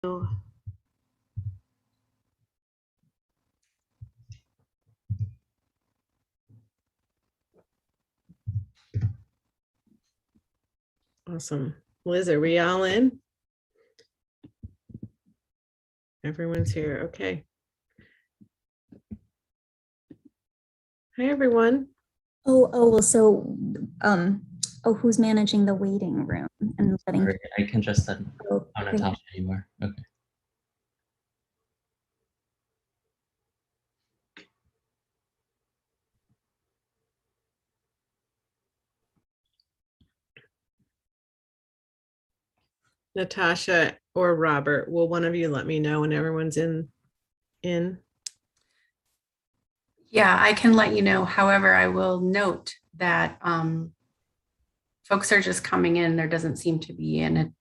Awesome. Liz, are we all in? Everyone's here. Okay. Hi, everyone. Who's managing the waiting room and letting? Sorry, I can just send Natasha anymore. Okay. Natasha or Robert, will one of you let me know when everyone's in? Yeah, I can let you know. However, I will note that folks are just coming in. There doesn't seem to be in it.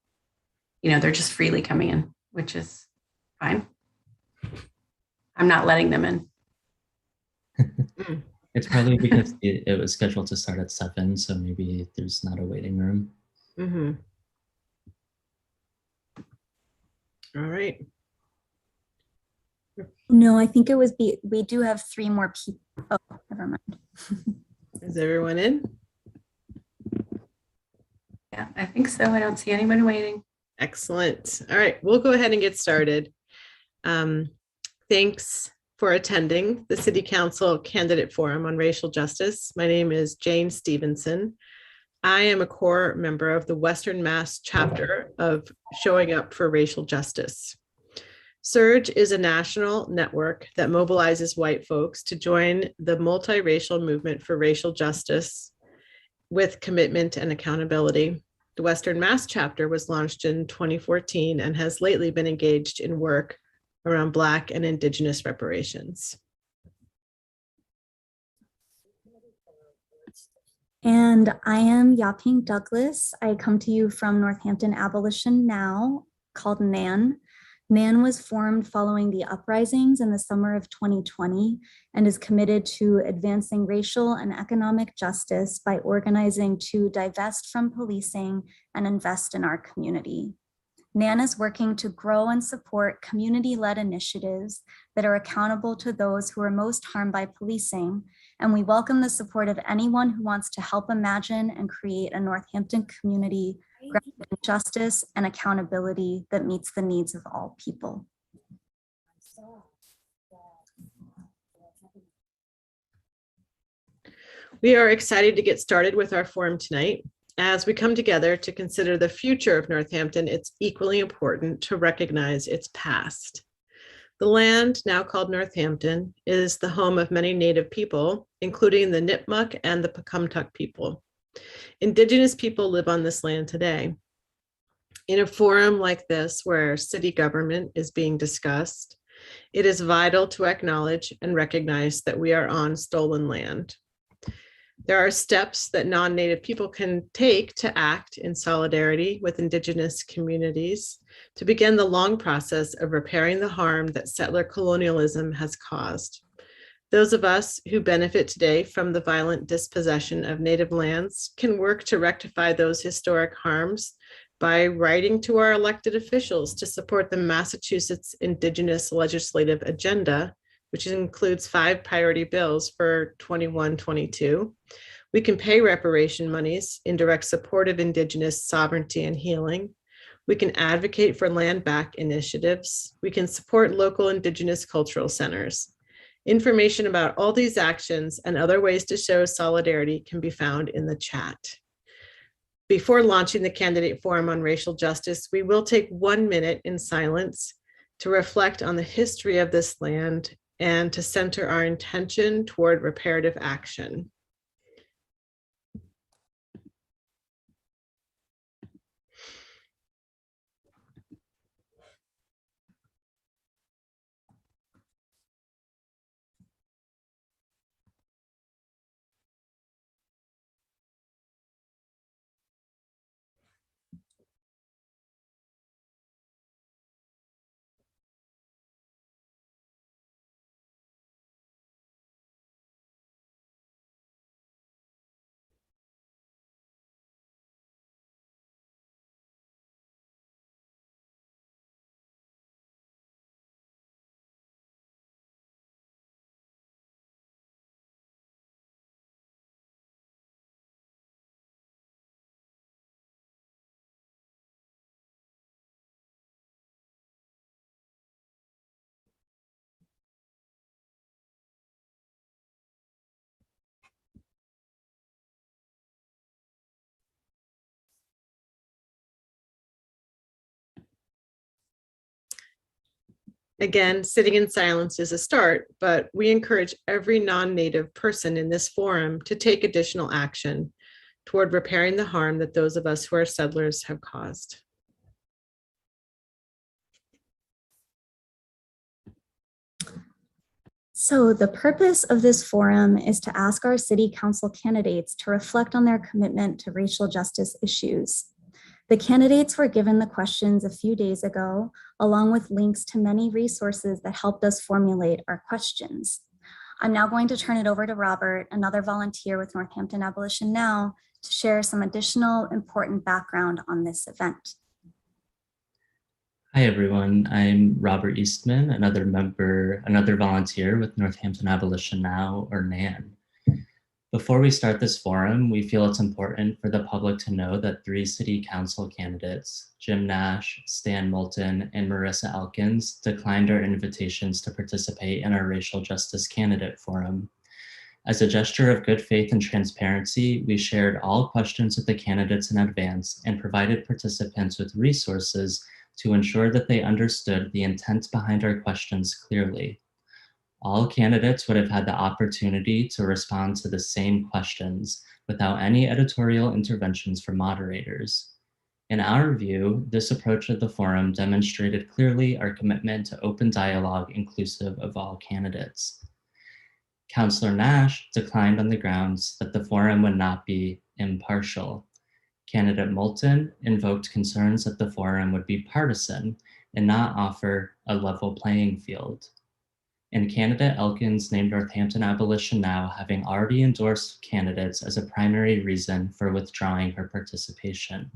You know, they're just freely coming in, which is fine. I'm not letting them in. It's probably because it was scheduled to start at 7, so maybe there's not a waiting room. Mm-hmm. All right. No, I think it was we do have 3 more people. Oh, never mind. Is everyone in? Yeah, I think so. I don't see anyone waiting. Excellent. All right, we'll go ahead and get started. Thanks for attending the City Council Candidate Forum on Racial Justice. My name is Jane Stevenson. I am a core member of the Western Mass chapter of Showing Up for Racial Justice. SURGE is a national network that mobilizes white folks to join the multiracial movement for racial justice with commitment and accountability. The Western Mass chapter was launched in 2014 and has lately been engaged in work around Black and Indigenous reparations. And I am Yaping Douglas. I come to you from Northampton Abolition now, called NAN. NAN was formed following the uprisings in the summer of 2020 and is committed to advancing racial and economic justice by organizing to divest from policing and invest in our community. NAN is working to grow and support community-led initiatives that are accountable to those who are most harmed by policing, and we welcome the support of anyone who wants to help imagine and create a Northampton community grounded in justice and accountability that meets the needs of all people. We are excited to get started with our forum tonight. As we come together to consider the future of Northampton, it's equally important to recognize its past. The land, now called Northampton, is the home of many Native people, including the Nipmuc and the Pecumtuck people. Indigenous people live on this land today. In a forum like this, where city government is being discussed, it is vital to acknowledge and recognize that we are on stolen land. There are steps that non-Native people can take to act in solidarity with Indigenous communities to begin the long process of repairing the harm that settler colonialism has caused. Those of us who benefit today from the violent dispossession of Native lands can work to rectify those historic harms by writing to our elected officials to support the Massachusetts Indigenous Legislative Agenda, which includes 5 priority bills for 21-22. We can pay reparation monies in direct support of Indigenous sovereignty and healing. We can advocate for land back initiatives. We can support local Indigenous cultural centers. Information about all these actions and other ways to show solidarity can be found in the chat. Before launching the Candidate Forum on Racial Justice, we will take 1 minute in silence to reflect on the history of this land and to center our intention toward reparative action. Again, sitting in silence is a start, but we encourage every non-native person in this forum to take additional action toward repairing the harm that those of us who are settlers have caused. So the purpose of this forum is to ask our city council candidates to reflect on their commitment to racial justice issues. The candidates were given the questions a few days ago, along with links to many resources that helped us formulate our questions. I'm now going to turn it over to Robert, another volunteer with Northampton Abolition Now, to share some additional important background on this event. Hi everyone, I'm Robert Eastman, another volunteer with Northampton Abolition Now, or NAN. Before we start this forum, we feel it's important for the public to know that 3 city council candidates, Jim Nash, Stan Moulton, and Marissa Elkins, declined our invitations to participate in our racial justice candidate forum. As a gesture of good faith and transparency, we shared all questions with the candidates in advance and provided participants with resources to ensure that they understood the intent behind our questions clearly. All candidates would have had the opportunity to respond to the same questions without any editorial interventions from moderators. In our view, this approach of the forum demonstrated clearly our commitment to open dialogue inclusive of all candidates. Councillor Nash declined on the grounds that the forum would not be impartial. Candidate Moulton invoked concerns that the forum would be partisan and not offer a level playing field. And candidate Elkins named Northampton Abolition Now, having already endorsed candidates as a primary reason for withdrawing her participation.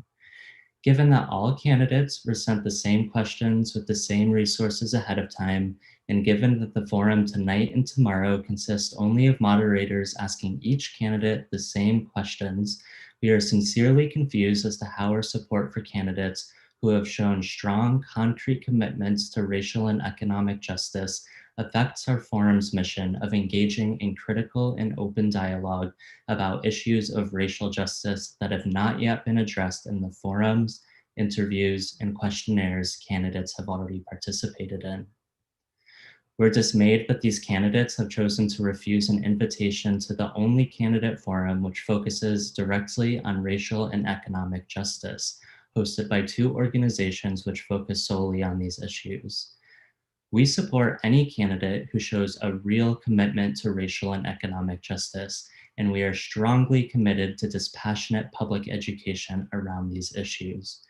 Given that all candidates were sent the same questions with the same resources ahead of time, and given that the forum tonight and tomorrow consists only of moderators asking each candidate the same questions, we are sincerely confused as to how our support for candidates who have shown strong, concrete commitments to racial and economic justice affects our forum's mission of engaging in critical and open dialogue about issues of racial justice that have not yet been addressed in the forums, interviews, and questionnaires candidates have already participated in. We're dismayed that these candidates have chosen to refuse an invitation to the only candidate forum which focuses directly on racial and economic justice, hosted by 2 organizations which focus solely on these issues. We support any candidate who shows a real commitment to racial and economic justice, and we are strongly committed to dispassionate public education around these issues.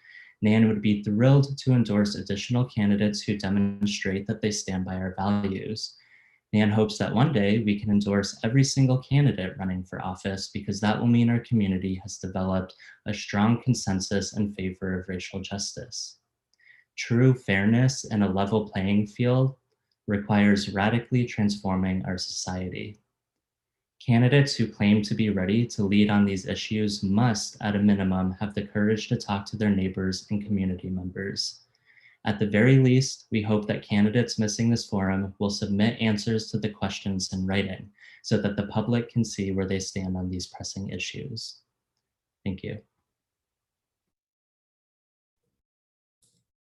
NAN would be thrilled to endorse additional candidates who demonstrate that they stand by our values. NAN hopes that one day we can endorse every single candidate running for office because that will mean our community has developed a strong consensus in favor of racial justice. True fairness and a level playing field requires radically transforming our society. Candidates who claim to be ready to lead on these issues must, at a minimum, have the courage to talk to their neighbors and community members. At the very least, we hope that candidates missing this forum will submit answers to the questions in writing so that the public can see where they stand on these pressing issues. Thank you.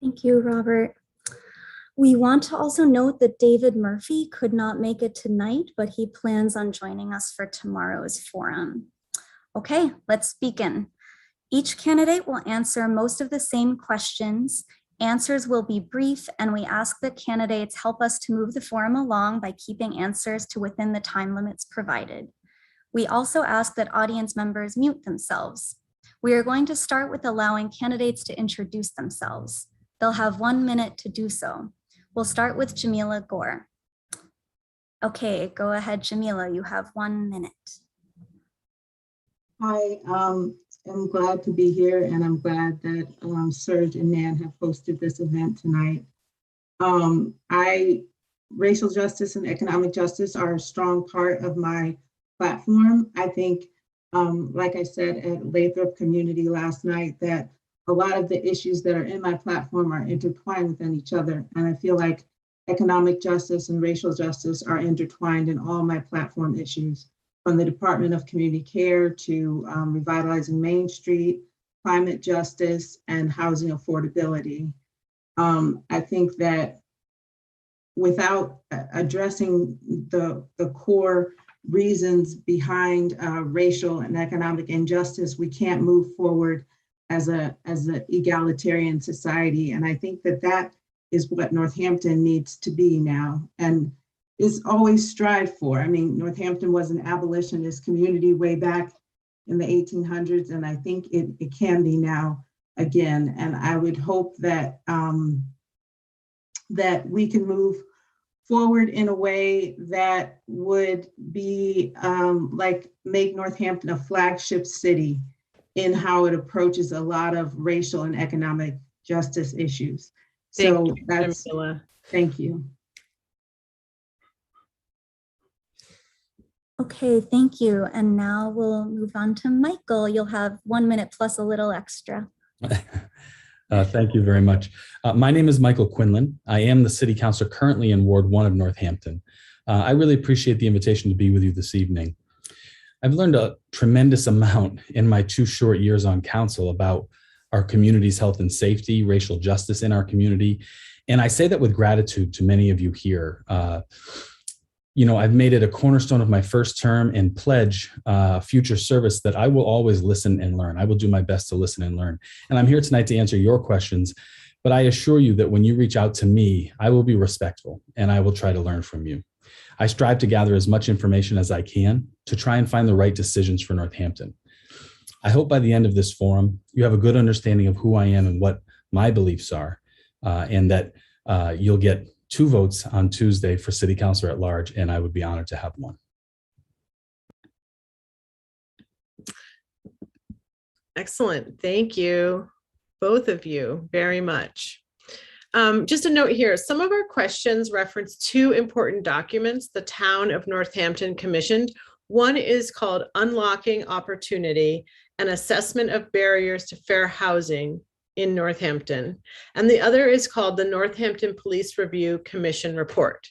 Thank you, Robert. We want to also note that David Murphy could not make it tonight, but he plans on joining us for tomorrow's forum. Okay, let's begin. Each candidate will answer most of the same questions. Answers will be brief, and we ask that candidates help us to move the forum along by keeping answers to within the time limits provided. We also ask that audience members mute themselves. We are going to start with allowing candidates to introduce themselves. They'll have 1 minute to do so. We'll start with Jamila Gore. Okay, go ahead, Jamila, you have 1 minute. Hi, I'm glad to be here, and I'm glad that Serge and Nan have hosted this event tonight. Racial justice and economic justice are a strong part of my platform. I think, like I said at Lathrop Community last night, that a lot of the issues that are in my platform are intertwined within each other. And I feel like economic justice and racial justice are intertwined in all my platform issues, from the Department of Community Care to revitalizing Main Street, climate justice, and housing affordability. I think that without addressing the core reasons behind racial and economic injustice, we can't move forward as an egalitarian society. And I think that is what Northampton needs to be now and is always strived for. I mean, Northampton was an abolitionist community way back in the 1800s, and I think it can be now again. And I would hope that that we can move forward in a way that would be like make Northampton a flagship city in how it approaches a lot of racial and economic justice issues. So that's, thank you. Okay, thank you. And now we'll move on to Michael. You'll have 1 minute plus a little extra. Thank you very much. My name is Michael Quinlan. I am the city councilor currently in Ward 1 of Northampton. I really appreciate the invitation to be with you this evening. I've learned a tremendous amount in my 2 short years on council about our community's health and safety, racial justice in our community. And I say that with gratitude to many of you here. I've made it a cornerstone of my first term and pledge future service that I will always listen and learn. I will do my best to listen and learn. And I'm here tonight to answer your questions, but I assure you that when you reach out to me, I will be respectful and I will try to learn from you. I strive to gather as much information as I can to try and find the right decisions for Northampton. I hope by the end of this forum, you have a good understanding of who I am and what my beliefs are, and that you'll get 2 votes on Tuesday for city councilor at large, and I would be honored to have one. Excellent. Thank you, both of you, very much. Just a note here, some of our questions reference 2 important documents the town of Northampton commissioned. One is called Unlocking Opportunity, an assessment of barriers to fair housing in Northampton. And the other is called the Northampton Police Review Commission Report.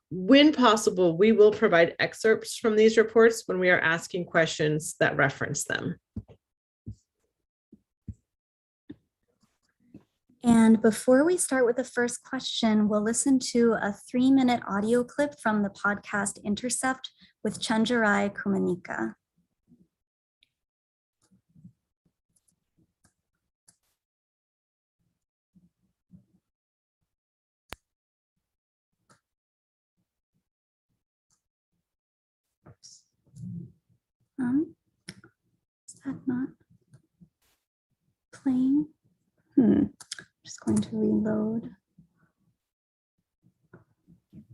When possible, we will provide excerpts from these reports when we are asking questions that reference them. And before we start with the first question, we'll listen to a 3-minute audio clip from the podcast Intercept with Chenjerai Kumanika. Is that not playing? Just going to reload.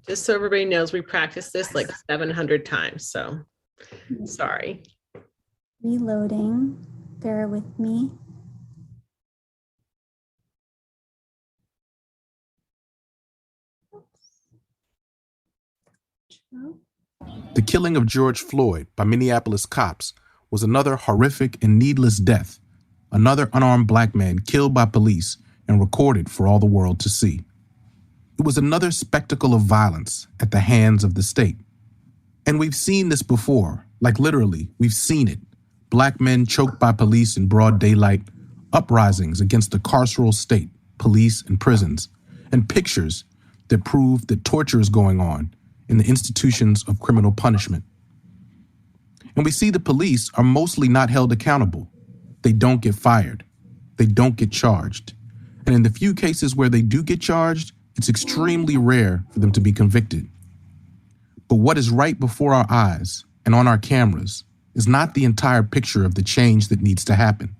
Just so everybody knows, we practiced this like 700 times, so sorry. Reloading, bear with me. The killing of George Floyd by Minneapolis cops was another horrific and needless death, another unarmed Black man killed by police and recorded for all the world to see. It was another spectacle of violence at the hands of the state. And we've seen this before, like literally, we've seen it. Black men choked by police in broad daylight, uprisings against the carceral state, police and prisons, and pictures that prove that torture is going on in the institutions of criminal punishment. And we see the police are mostly not held accountable. They don't get fired. They don't get charged. And in the few cases where they do get charged, it's extremely rare for them to be convicted. But what is right before our eyes and on our cameras is not the entire picture of the change that needs to happen.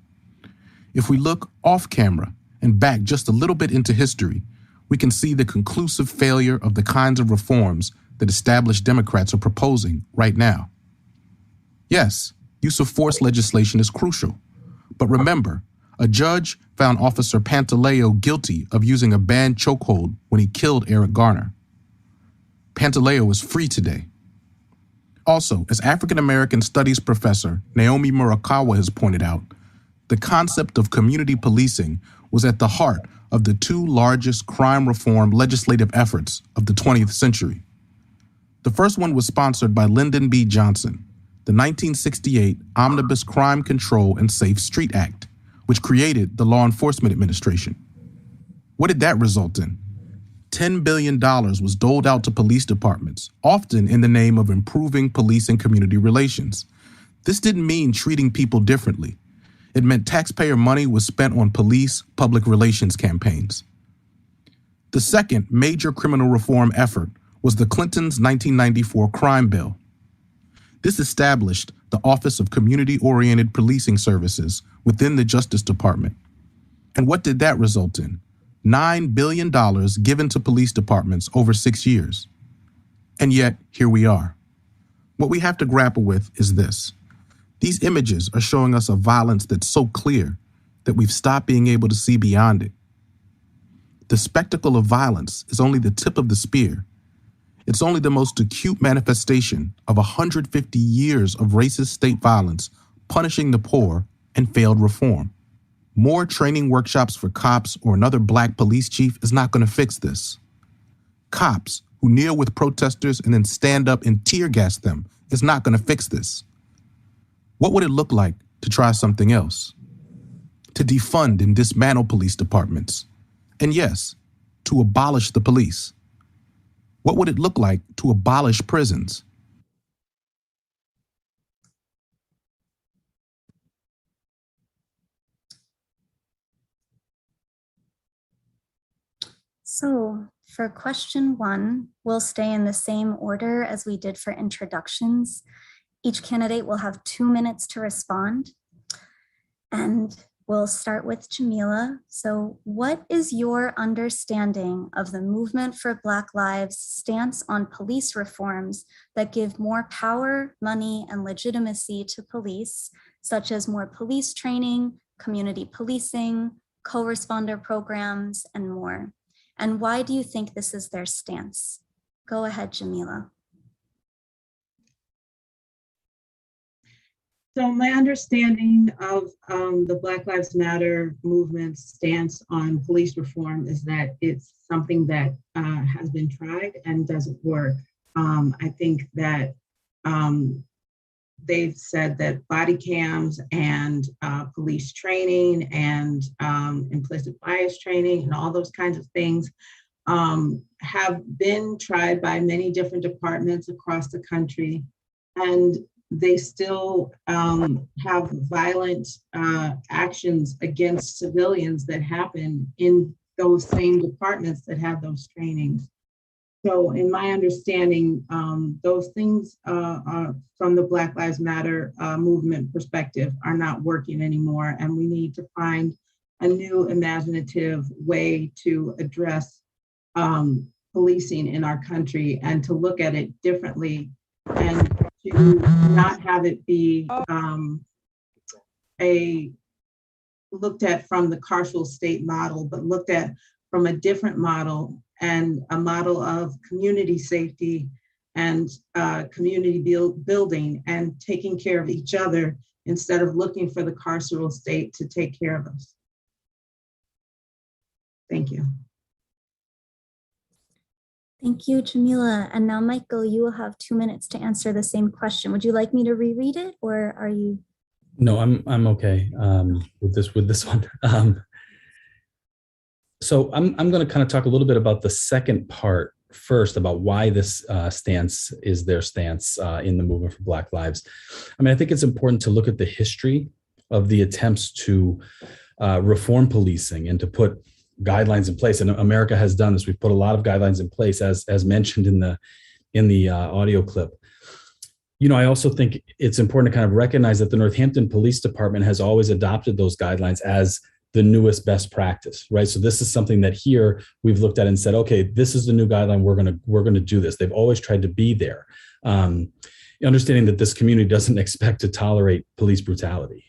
If we look off camera and back just a little bit into history, we can see the conclusive failure of the kinds of reforms that established Democrats are proposing right now. Yes, use of force legislation is crucial. But remember, a judge found Officer Pantaleo guilty of using a banned chokehold when he killed Eric Garner. Pantaleo is free today. Also, as African-American studies professor Naomi Murakawa has pointed out, the concept of community policing was at the heart of the 2 largest crime reform legislative efforts of the 20th century. The first one was sponsored by Lyndon B. Johnson, the 1968 Omnibus Crime Control and Safe Street Act, which created the Law Enforcement Administration. What did that result in? $10 billion was doled out to police departments, often in the name of improving police and community relations. This didn't mean treating people differently. It meant taxpayer money was spent on police public relations campaigns. The second major criminal reform effort was the Clintons' 1994 crime bill. This established the Office of Community-Oriented Policing Services within the Justice Department. And what did that result in? $9 billion given to police departments over 6 years. And yet, here we are. What we have to grapple with is this. These images are showing us a violence that's so clear that we've stopped being able to see beyond it. The spectacle of violence is only the tip of the spear. It's only the most acute manifestation of 150 years of racist state violence, punishing the poor, and failed reform. More training workshops for cops or another black police chief is not going to fix this. Cops who kneel with protesters and then stand up and tear gas them is not going to fix this. What would it look like to try something else? To defund and dismantle police departments. And yes, to abolish the police. What would it look like to abolish prisons? So for question 1, we'll stay in the same order as we did for introductions. Each candidate will have 2 minutes to respond. And we'll start with Jamila. So what is your understanding of the Movement for Black Lives' stance on police reforms that give more power, money, and legitimacy to police, such as more police training, community policing, co-responder programs, and more? And why do you think this is their stance? Go ahead, Jamila. So my understanding of the Black Lives Matter movement's stance on police reform is that it's something that has been tried and doesn't work. I think that they've said that body cams and police training and implicit bias training and all those kinds of things have been tried by many different departments across the country, and they still have violent actions against civilians that happen in those same departments that have those trainings. So in my understanding, those things from the Black Lives Matter movement perspective are not working anymore, and we need to find a new imaginative way to address policing in our country and to look at it differently and to not have it be looked at from the carceral state model, but looked at from a different model, and a model of community safety and community building and taking care of each other instead of looking for the carceral state to take care of us. Thank you. Thank you, Jamila. And now, Michael, you will have 2 minutes to answer the same question. Would you like me to reread it, or are you? No, I'm okay with this one. So I'm going to kind of talk a little bit about the second part first, about why this stance is their stance in the Movement for Black Lives. I mean, I think it's important to look at the history of the attempts to reform policing and to put guidelines in place. And America has done this. We've put a lot of guidelines in place, as mentioned in the audio clip. You know, I also think it's important to kind of recognize that the Northampton Police Department has always adopted those guidelines as the newest best practice, right? So this is something that here we've looked at and said, okay, this is the new guideline. We're gonna do this. They've always tried to be there, understanding that this community doesn't expect to tolerate police brutality.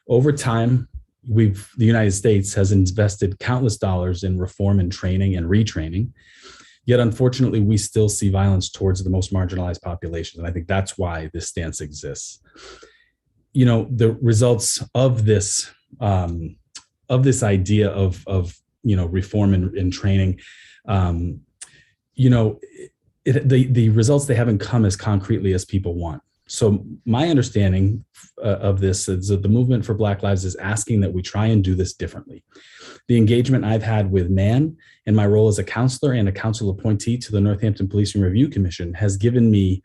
Over time, the United States has invested countless dollars in reform and training and retraining. Yet, unfortunately, we still see violence towards the most marginalized populations. And I think that's why this stance exists. You know, the results of this idea of reform and training, the results, they haven't come as concretely as people want. So my understanding of this is that the Movement for Black Lives is asking that we try and do this differently. The engagement I've had with NAN and my role as a counselor and a council appointee to the Northampton Policing Review Commission has given me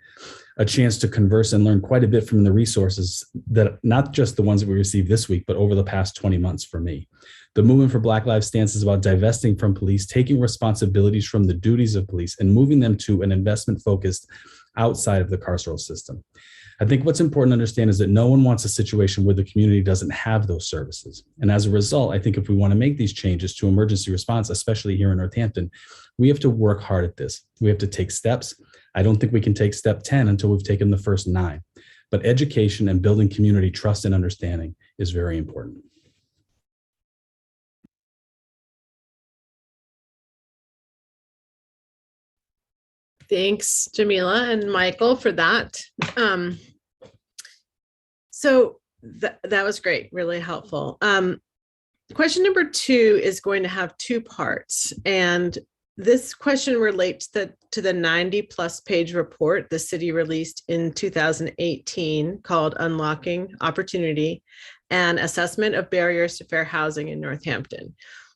a chance to converse and learn quite a bit from the resources that, not just the ones that we received this week, but over the past 20 months for me. The Movement for Black Lives stance is about divesting from police, taking responsibilities from the duties of police and moving them to an investment focused outside of the carceral system. I think what's important to understand is that no one wants a situation where the community doesn't have those services. And as a result, I think if we want to make these changes to emergency response, especially here in Northampton, we have to work hard at this. We have to take steps. I don't think we can take step 10 until we've taken the first 9. But education and building community trust and understanding is very important. Thanks, Jamila and Michael, for that. So that was great, really helpful. Question number 2 is going to have 2 parts. And this question relates to the 90+ page report the city released in 2018 called Unlocking Opportunity and Assessment of Barriers to Fair Housing in Northampton.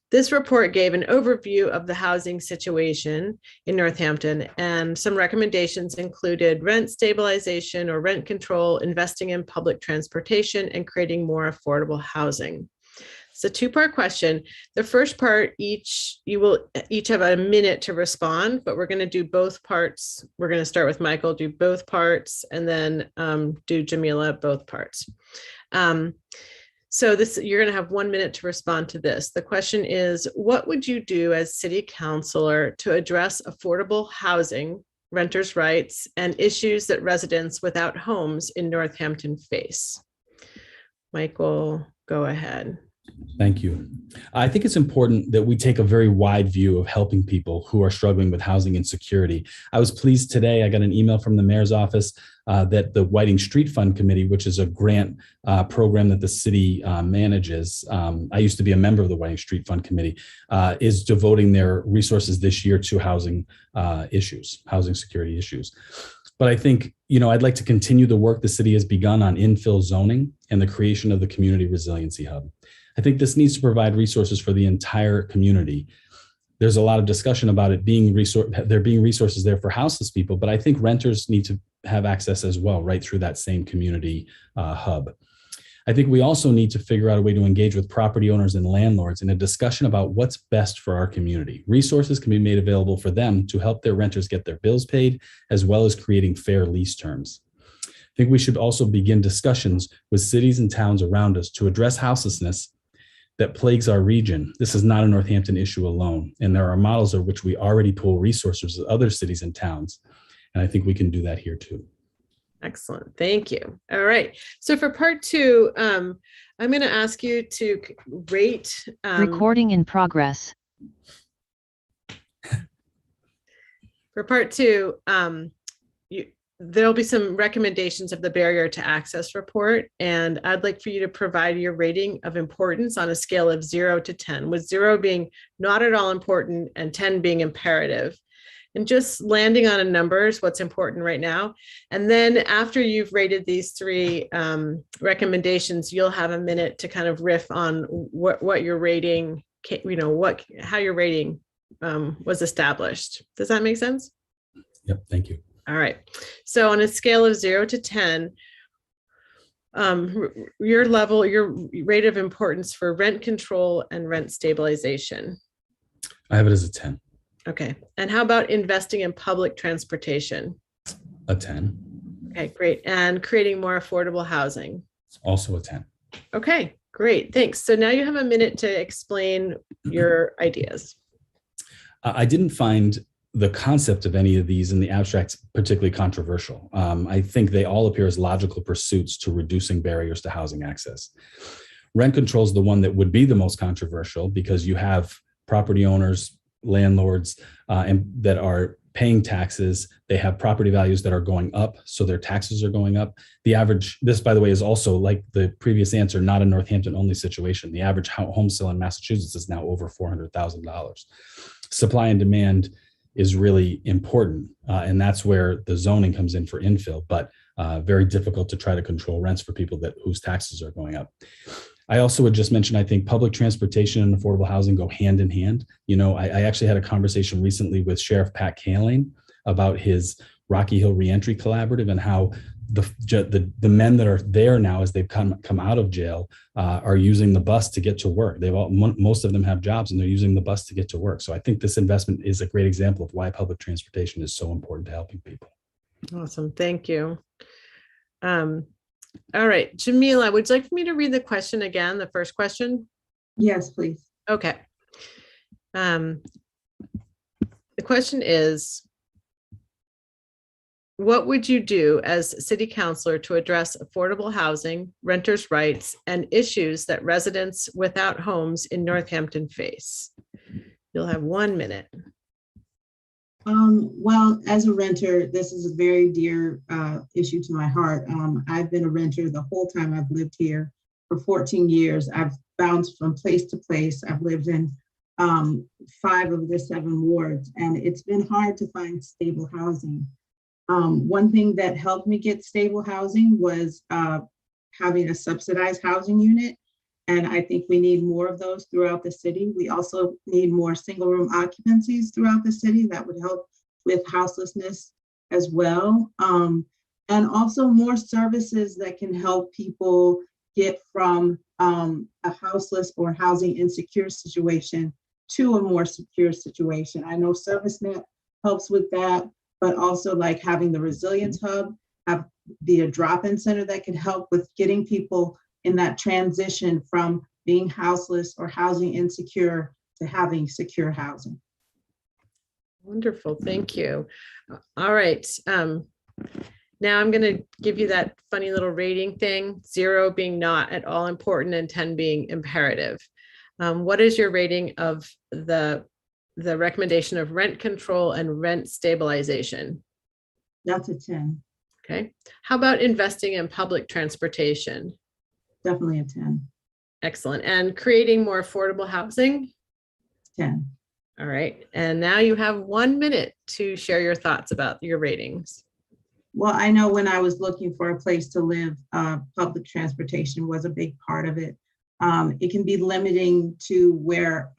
This report gave an overview of the housing situation in Northampton, and some recommendations included rent stabilization or rent control, investing in public transportation, and creating more affordable housing. It's a 2-part question. The first part, you will each have a minute to respond, but we're going to do both parts. We're going to start with Michael, do both parts, and then do Jamila both parts. So you're going to have 1 minute to respond to this. The question is, what would you do as city councilor to address affordable housing, renters' rights, and issues that residents without homes in Northampton face? Michael, go ahead. Thank you. I think it's important that we take a very wide view of helping people who are struggling with housing insecurity. I was pleased today, I got an email from the mayor's office that the Whiting Street Fund Committee, which is a grant program that the city manages, I used to be a member of the Whiting Street Fund Committee, is devoting their resources this year to housing issues, housing security issues. But I think, I'd like to continue the work the city has begun on infill zoning and the creation of the Community Resiliency Hub. I think this needs to provide resources for the entire community. There's a lot of discussion about it being there being resources there for houseless people, but I think renters need to have access as well, right through that same community hub. I think we also need to figure out a way to engage with property owners and landlords in a discussion about what's best for our community. Resources can be made available for them to help their renters get their bills paid, as well as creating fair lease terms. I think we should also begin discussions with cities and towns around us to address houselessness that plagues our region. This is not a Northampton issue alone, and there are models of which we already pool resources with other cities and towns, and I think we can do that here too. Excellent, thank you. All right, so for part 2, I'm going to ask you to rate. Recording in progress. For part 2, there'll be some recommendations of the barrier to access report, and I'd like for you to provide your rating of importance on a scale of 0 to 10, with 0 being not at all important and 10 being imperative. And just landing on a number is what's important right now. And then after you've rated these 3 recommendations, you'll have a minute to kind of riff on what your rating, how your rating was established. Does that make sense? Yep, thank you. All right. So on a scale of 0 to 10, your rate of importance for rent control and rent stabilization. I have it as a 10. Okay. And how about investing in public transportation? A 10. Okay, great. And creating more affordable housing? Also a 10. Okay, great. Thanks. So now you have a minute to explain your ideas. I didn't find the concept of any of these in the abstract particularly controversial. I think they all appear as logical pursuits to reducing barriers to housing access. Rent control is the one that would be the most controversial because you have property owners, landlords, and that are paying taxes. They have property values that are going up, so their taxes are going up. The average, this by the way, is also like the previous answer, not a Northampton only situation. The average home sale in Massachusetts is now over $400,000. Supply and demand is really important. And that's where the zoning comes in for infill, but very difficult to try to control rents for people whose taxes are going up. I also would just mention, I think public transportation and affordable housing go hand in hand. I actually had a conversation recently with Sheriff Pat Kaling about his Rocky Hill Reentry Collaborative and how the men that are there now, as they've come out of jail, are using the bus to get to work. Most of them have jobs and they're using the bus to get to work. So I think this investment is a great example of why public transportation is so important to helping people. Awesome. Thank you. All right, Jamila, would you like for me to read the question again, the first question? Yes, please. Okay. The question is, what would you do as city councillor to address affordable housing, renters' rights, and issues that residents without homes in Northampton face? You'll have 1 minute. Well, as a renter, this is a very dear issue to my heart. I've been a renter the whole time I've lived here for 14 years. I've bounced from place to place. I've lived in 5 of the 7 wards, and it's been hard to find stable housing. One thing that helped me get stable housing was having a subsidized housing unit. And I think we need more of those throughout the city. We also need more single room occupancies throughout the city. That would help with houselessness as well. And also more services that can help people get from a houseless or housing insecure situation to a more secure situation. I know ServiceNet helps with that, but also like having the Resilience Hub, be a drop-in center that can help with getting people in that transition from being houseless or housing insecure to having secure housing. Wonderful, thank you. All right, now I'm going to give you that funny little rating thing, 0 being not at all important and 10 being imperative. What is your rating of the recommendation of rent control and rent stabilization? That's a 10. Okay, how about investing in public transportation? Definitely a 10. Excellent. And creating more affordable housing? 10. All right. And now you have 1 minute to share your thoughts about your ratings. Well, I know when I was looking for a place to live, public transportation was a big part of it. It can be limiting to where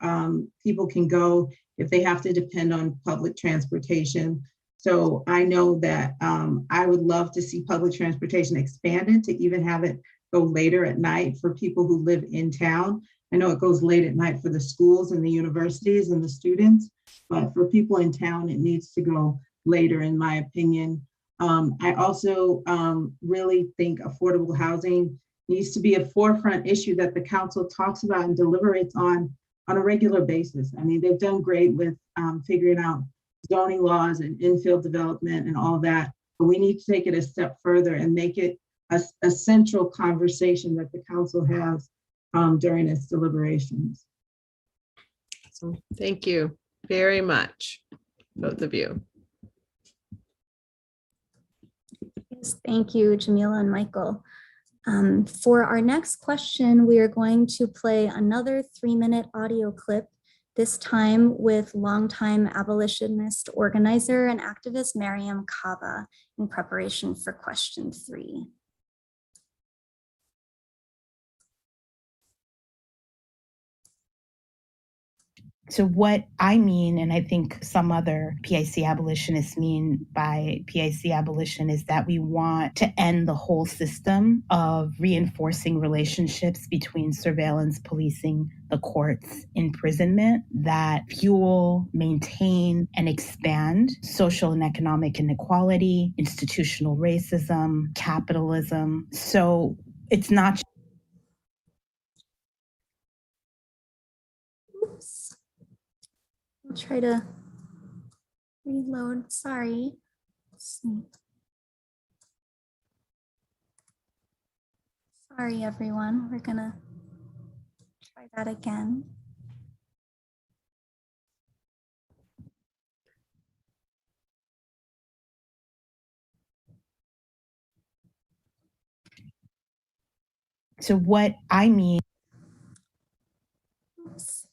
people can go if they have to depend on public transportation. So I know that I would love to see public transportation expanded to even have it go later at night for people who live in town. I know it goes late at night for the schools and the universities and the students, but for people in town, it needs to go later, in my opinion. I also really think affordable housing needs to be a forefront issue that the council talks about and deliberates on a regular basis. I mean, they've done great with figuring out zoning laws and infill development and all that, but we need to take it a step further and make it a central conversation that the council has during its deliberations. So thank you very much, both of you. Yes, thank you, Jamila and Michael. For our next question, we are going to play another 3-minute audio clip, this time with longtime abolitionist organizer and activist Mariam Kaba in preparation for question 3. So what I mean, and I think some other PIC abolitionists mean by PIC abolition, is that we want to end the whole system of reinforcing relationships between surveillance, policing, the courts, imprisonment that fuel, maintain, and expand social and economic inequality, institutional racism, capitalism. So it's not Oops. I'll try to reload. Sorry. Sorry, everyone. We're gonna try that again. So what I mean. Oops.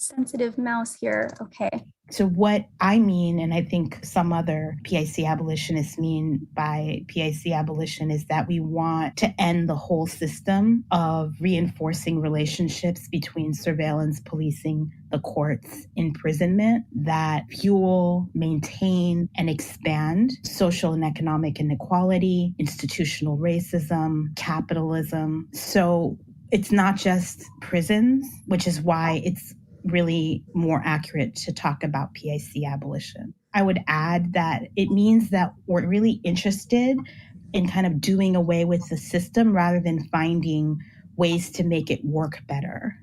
sensitive mouse here. Okay. So what I mean, and I think some other PIC abolitionists mean by PIC abolition, is that we want to end the whole system of reinforcing relationships between surveillance, policing, the courts, imprisonment that fuel, maintain, and expand social and economic inequality, institutional racism, capitalism. So it's not just prisons, which is why it's really more accurate to talk about PIC abolition. I would add that it means that we're really interested in kind of doing away with the system rather than finding ways to make it work better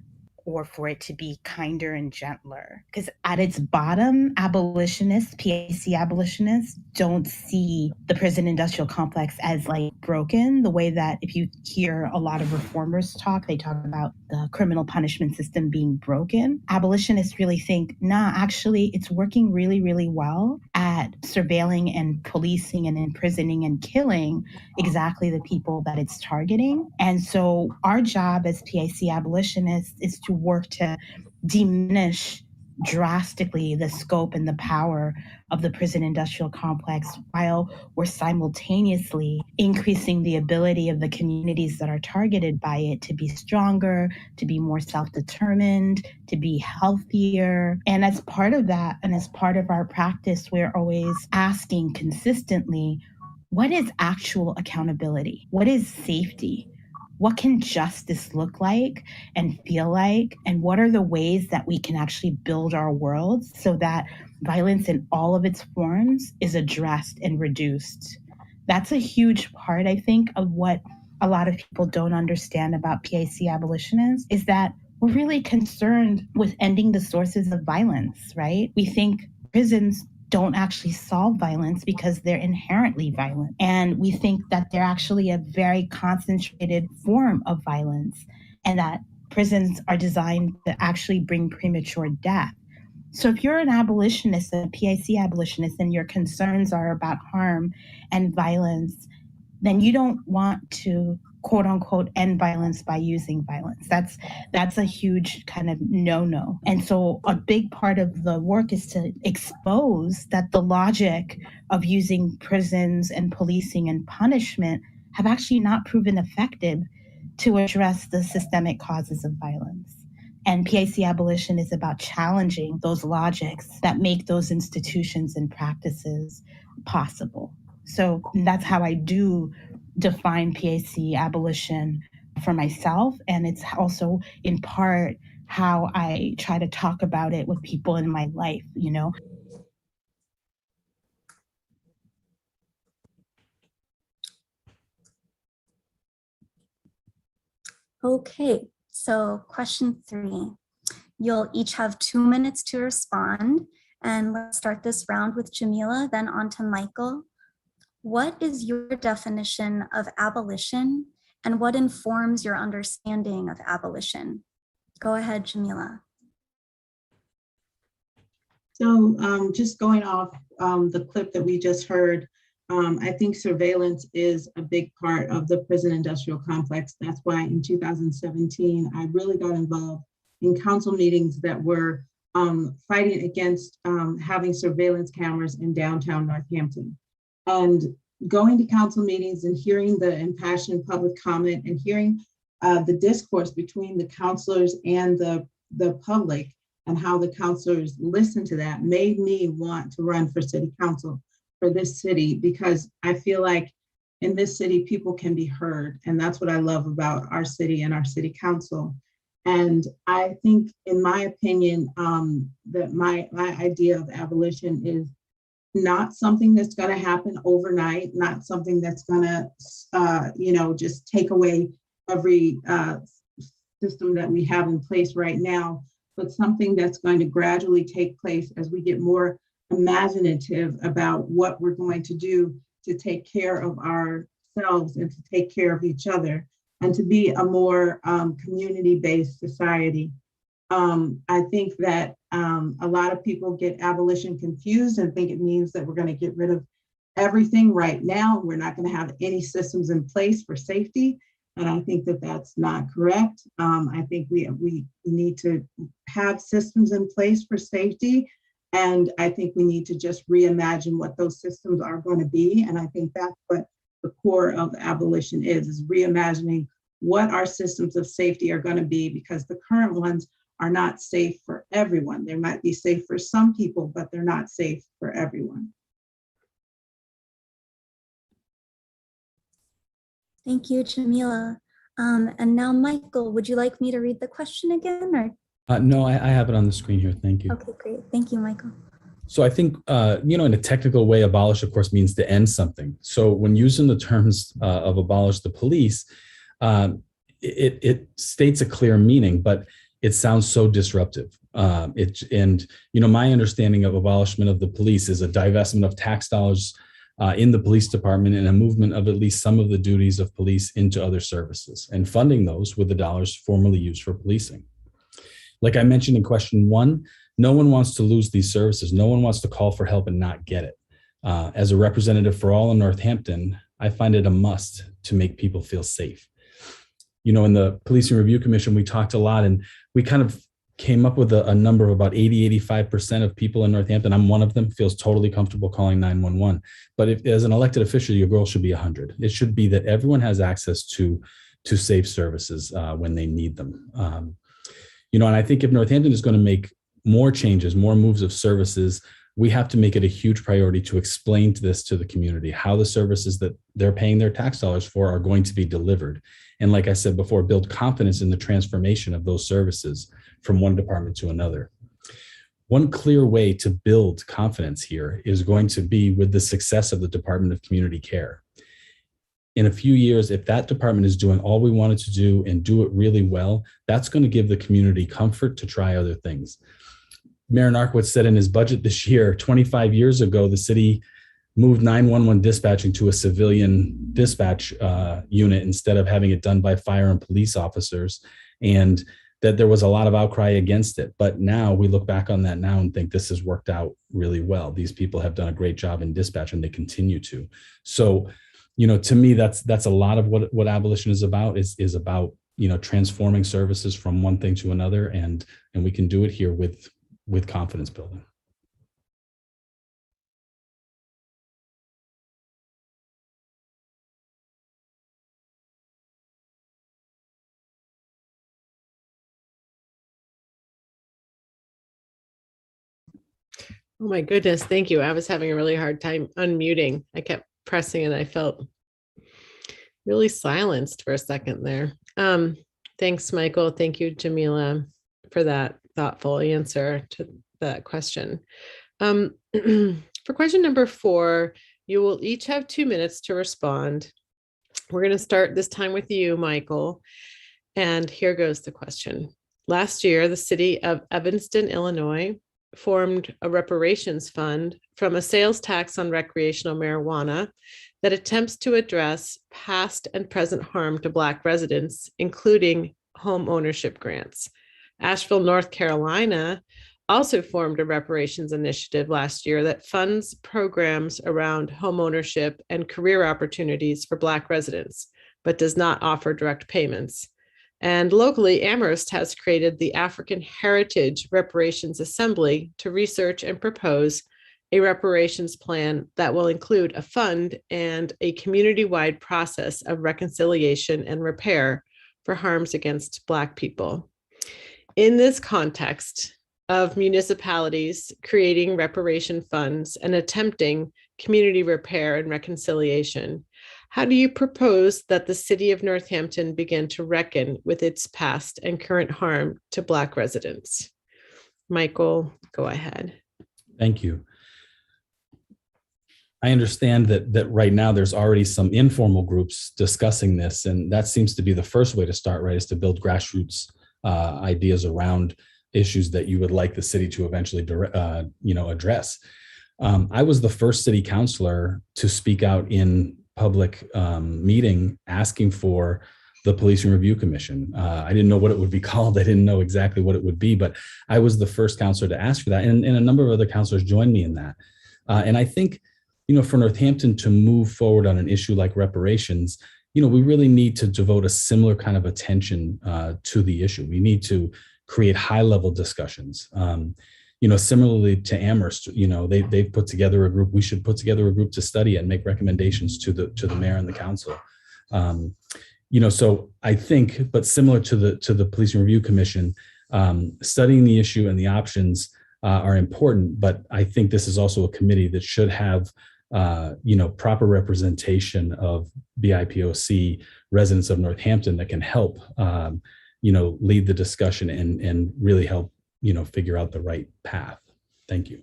or for it to be kinder and gentler. Because at its bottom, abolitionists, PIC abolitionists, don't see the prison industrial complex as like broken, the way that if you hear a lot of reformers talk, they talk about the criminal punishment system being broken. Abolitionists really think, nah, actually, it's working really, really well at surveilling and policing and imprisoning and killing exactly the people that it's targeting. And so our job as PIC abolitionists is to work to diminish drastically the scope and the power of the prison industrial complex while we're simultaneously increasing the ability of the communities that are targeted by it to be stronger, to be more self-determined, to be healthier. And as part of that, and as part of our practice, we're always asking consistently, what is actual accountability? What is safety? What can justice look like and feel like? And what are the ways that we can actually build our worlds so that violence in all of its forms is addressed and reduced? That's a huge part, I think, of what a lot of people don't understand about PIC abolitionists is that we're really concerned with ending the sources of violence, right? We think prisons don't actually solve violence because they're inherently violent. And we think that they're actually a very concentrated form of violence and that prisons are designed to actually bring premature death. So if you're an abolitionist, a PIC abolitionist, and your concerns are about harm and violence, then you don't want to quote unquote end violence by using violence. That's a huge kind of no-no. And so a big part of the work is to expose that the logic of using prisons and policing and punishment have actually not proven effective to address the systemic causes of violence. And PIC abolition is about challenging those logics that make those institutions and practices possible. So that's how I do define PIC abolition for myself. And it's also in part how I try to talk about it with people in my life, you know. Okay, so question 3. You'll each have 2 minutes to respond. And let's start this round with Jamila, then on to Michael. What is your definition of abolition and what informs your understanding of abolition? Go ahead, Jamila. So just going off the clip that we just heard, I think surveillance is a big part of the prison industrial complex. That's why in 2017, I really got involved in council meetings that were fighting against having surveillance cameras in downtown Northampton. And going to council meetings and hearing the impassioned public comment and hearing the discourse between the councilors and the public and how the councilors listened to that made me want to run for city council for this city, because I feel like in this city, people can be heard. And that's what I love about our city and our city council. And I think, in my opinion, that my idea of abolition is not something that's going to happen overnight, not something that's going to, just take away every system that we have in place right now, but something that's going to gradually take place as we get more imaginative about what we're going to do to take care of ourselves and to take care of each other and to be a more community-based society. I think that a lot of people get abolition confused and think it means that we're going to get rid of everything right now. We're not going to have any systems in place for safety. And I think that that's not correct. I think we need to have systems in place for safety. And I think we need to just reimagine what those systems are going to be. And I think that's what the core of abolition is reimagining what our systems of safety are going to be, because the current ones are not safe for everyone. They might be safe for some people, but they're not safe for everyone. Thank you, Jamila. And now, Michael, would you like me to read the question again? Or? No, I have it on the screen here. Thank you. Okay, great. Thank you, Michael. So I think, in a technical way, abolish, of course, means to end something. So when using the terms of abolish the police, it states a clear meaning, but it sounds so disruptive. My understanding of abolishment of the police is a divestment of tax dollars in the police department and a movement of at least some of the duties of police into other services and funding those with the dollars formerly used for policing. Like I mentioned in question 1, no one wants to lose these services. No one wants to call for help and not get it. As a representative for all in Northampton, I find it a must to make people feel safe. In the Policing Review Commission, we talked a lot and we kind of came up with a number of about 85% of people in Northampton, I'm one of them, feels totally comfortable calling 911. But if as an elected official, your goal should be 100. It should be that everyone has access to safe services when they need them. And I think if Northampton is going to make more changes, more moves of services, we have to make it a huge priority to explain this to the community, how the services that they're paying their tax dollars for are going to be delivered. And like I said before, build confidence in the transformation of those services from one department to another. One clear way to build confidence here is going to be with the success of the Department of Community Care. In a few years, if that department is doing all we wanted to do and do it really well, that's going to give the community comfort to try other things. Mayor Narkowitz said in his budget this year, 25 years ago, the city moved 911 dispatching to a civilian dispatch unit instead of having it done by fire and police officers, and that there was a lot of outcry against it. But now we look back on that now and think this has worked out really well. These people have done a great job in dispatch and they continue to. So, to me, that's a lot of what abolition is about, is about, transforming services from one thing to another. And we can do it here with confidence building. Oh my goodness, thank you. I was having a really hard time unmuting. I kept pressing and I felt really silenced for a second there. Thanks, Michael. Thank you, Jamila, for that thoughtful answer to that question. For question number 4, you will each have 2 minutes to respond. We're going to start this time with you, Michael. And here goes the question. Last year, the city of Evanston, Illinois, formed a reparations fund from a sales tax on recreational marijuana that attempts to address past and present harm to Black residents, including home ownership grants. Asheville, North Carolina, also formed a reparations initiative last year that funds programs around home ownership and career opportunities for Black residents, but does not offer direct payments. And locally, Amherst has created the African Heritage Reparations Assembly to research and propose a reparations plan that will include a fund and a community-wide process of reconciliation and repair for harms against Black people. In this context of municipalities creating reparation funds and attempting community repair and reconciliation, how do you propose that the city of Northampton begin to reckon with its past and current harm to Black residents? Michael, go ahead. Thank you. I understand that right now there's already some informal groups discussing this, and that seems to be the first way to start, right, is to build grassroots ideas around issues that you would like the city to eventually address. I was the first city councillor to speak out in public meeting asking for the Policing Review Commission. I didn't know what it would be called. I didn't know exactly what it would be, but I was the first councillor to ask for that. And a number of other councillors joined me in that. And I think, for Northampton to move forward on an issue like reparations, we really need to devote a similar kind of attention to the issue. We need to create high-level discussions. Similarly to Amherst, they've put together a group. We should put together a group to study and make recommendations to the mayor and the council. So I think, but similar to the Policing Review Commission, studying the issue and the options are important. But I think this is also a committee that should have proper representation of BIPOC residents of Northampton that can help, lead the discussion and really help, figure out the right path. Thank you.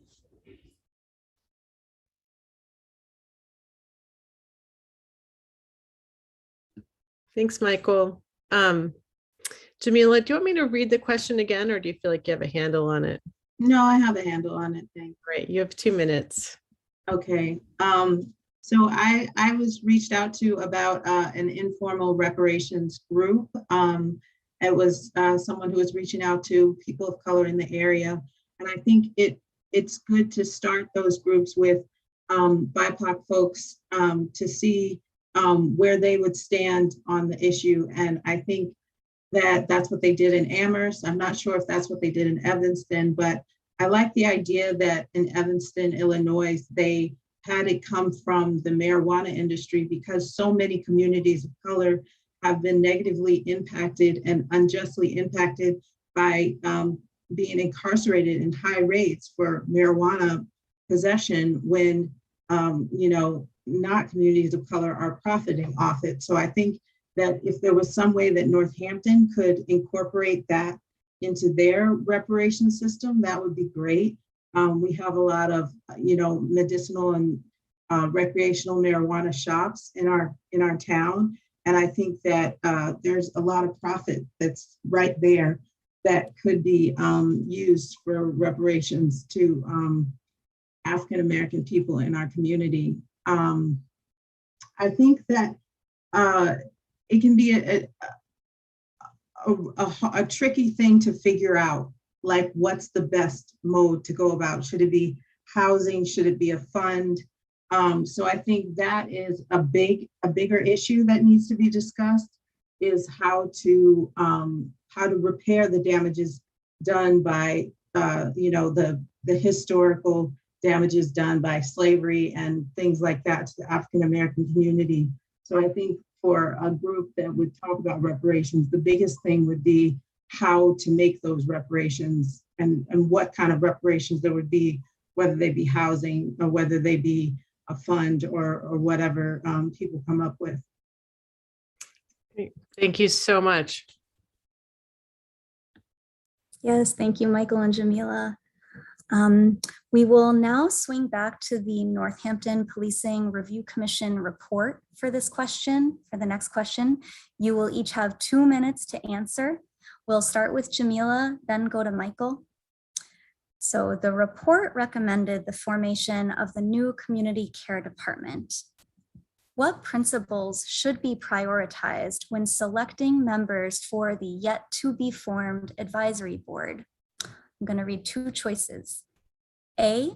Thanks, Michael. Jamila, do you want me to read the question again, or do you feel like you have a handle on it? No, I have a handle on it. Thanks. Great, you have 2 minutes. Okay. So I was reached out to about an informal reparations group. It was someone who was reaching out to people of color in the area. And I think it's good to start those groups with BIPOC folks to see where they would stand on the issue. And I think that's what they did in Amherst. I'm not sure if that's what they did in Evanston, but I like the idea that in Evanston, Illinois, they had it come from the marijuana industry, because so many communities of color have been negatively impacted and unjustly impacted by being incarcerated in high rates for marijuana possession when, not communities of color are profiting off it. So I think that if there was some way that Northampton could incorporate that into their reparation system, that would be great. We have a lot of, medicinal and recreational marijuana shops in our town. And I think that there's a lot of profit that's right there that could be used for reparations to African-American people in our community. I think that it can be a tricky thing to figure out, like what's the best mode to go about. Should it be housing? Should it be a fund? So I think that is a bigger issue that needs to be discussed, is how to repair the damages done by the historical damages done by slavery and things like that to the African American community. So I think for a group that would talk about reparations, the biggest thing would be how to make those reparations and what kind of reparations there would be, whether they be housing or whether they be a fund or whatever people come up with. Thank you so much. Yes, thank you, Michael and Jamila. We will now swing back to the Northampton Policing Review Commission report for this question, for the next question. You will each have 2 minutes to answer. We'll start with Jamila, then go to Michael. So the report recommended the formation of the new community care department. What principles should be prioritized when selecting members for the yet to be formed advisory board? I'm going to read 2 choices. A,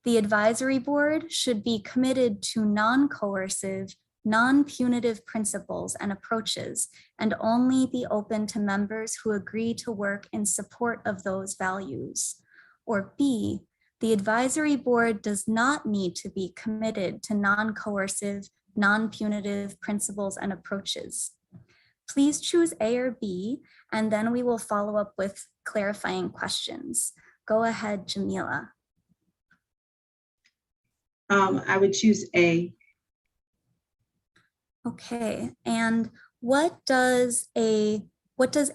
the advisory board should be committed to non-coercive, non-punitive principles and approaches, and only be open to members who agree to work in support of those values. Or B, the advisory board does not need to be committed to non-coercive, non-punitive principles and approaches. Please choose A or B, and then we will follow up with clarifying questions. Go ahead, Jamila. I would choose A. Okay, and what does A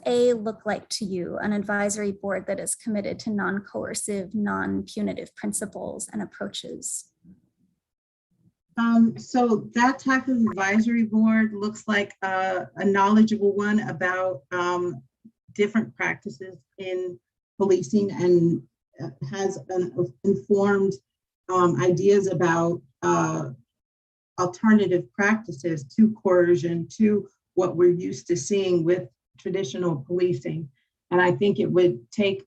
look like to you, an advisory board that is committed to non-coercive, non-punitive principles and approaches? So that type of advisory board looks like a knowledgeable one about different practices in policing and has informed ideas about alternative practices to coercion, to what we're used to seeing with traditional policing. And I think it would take,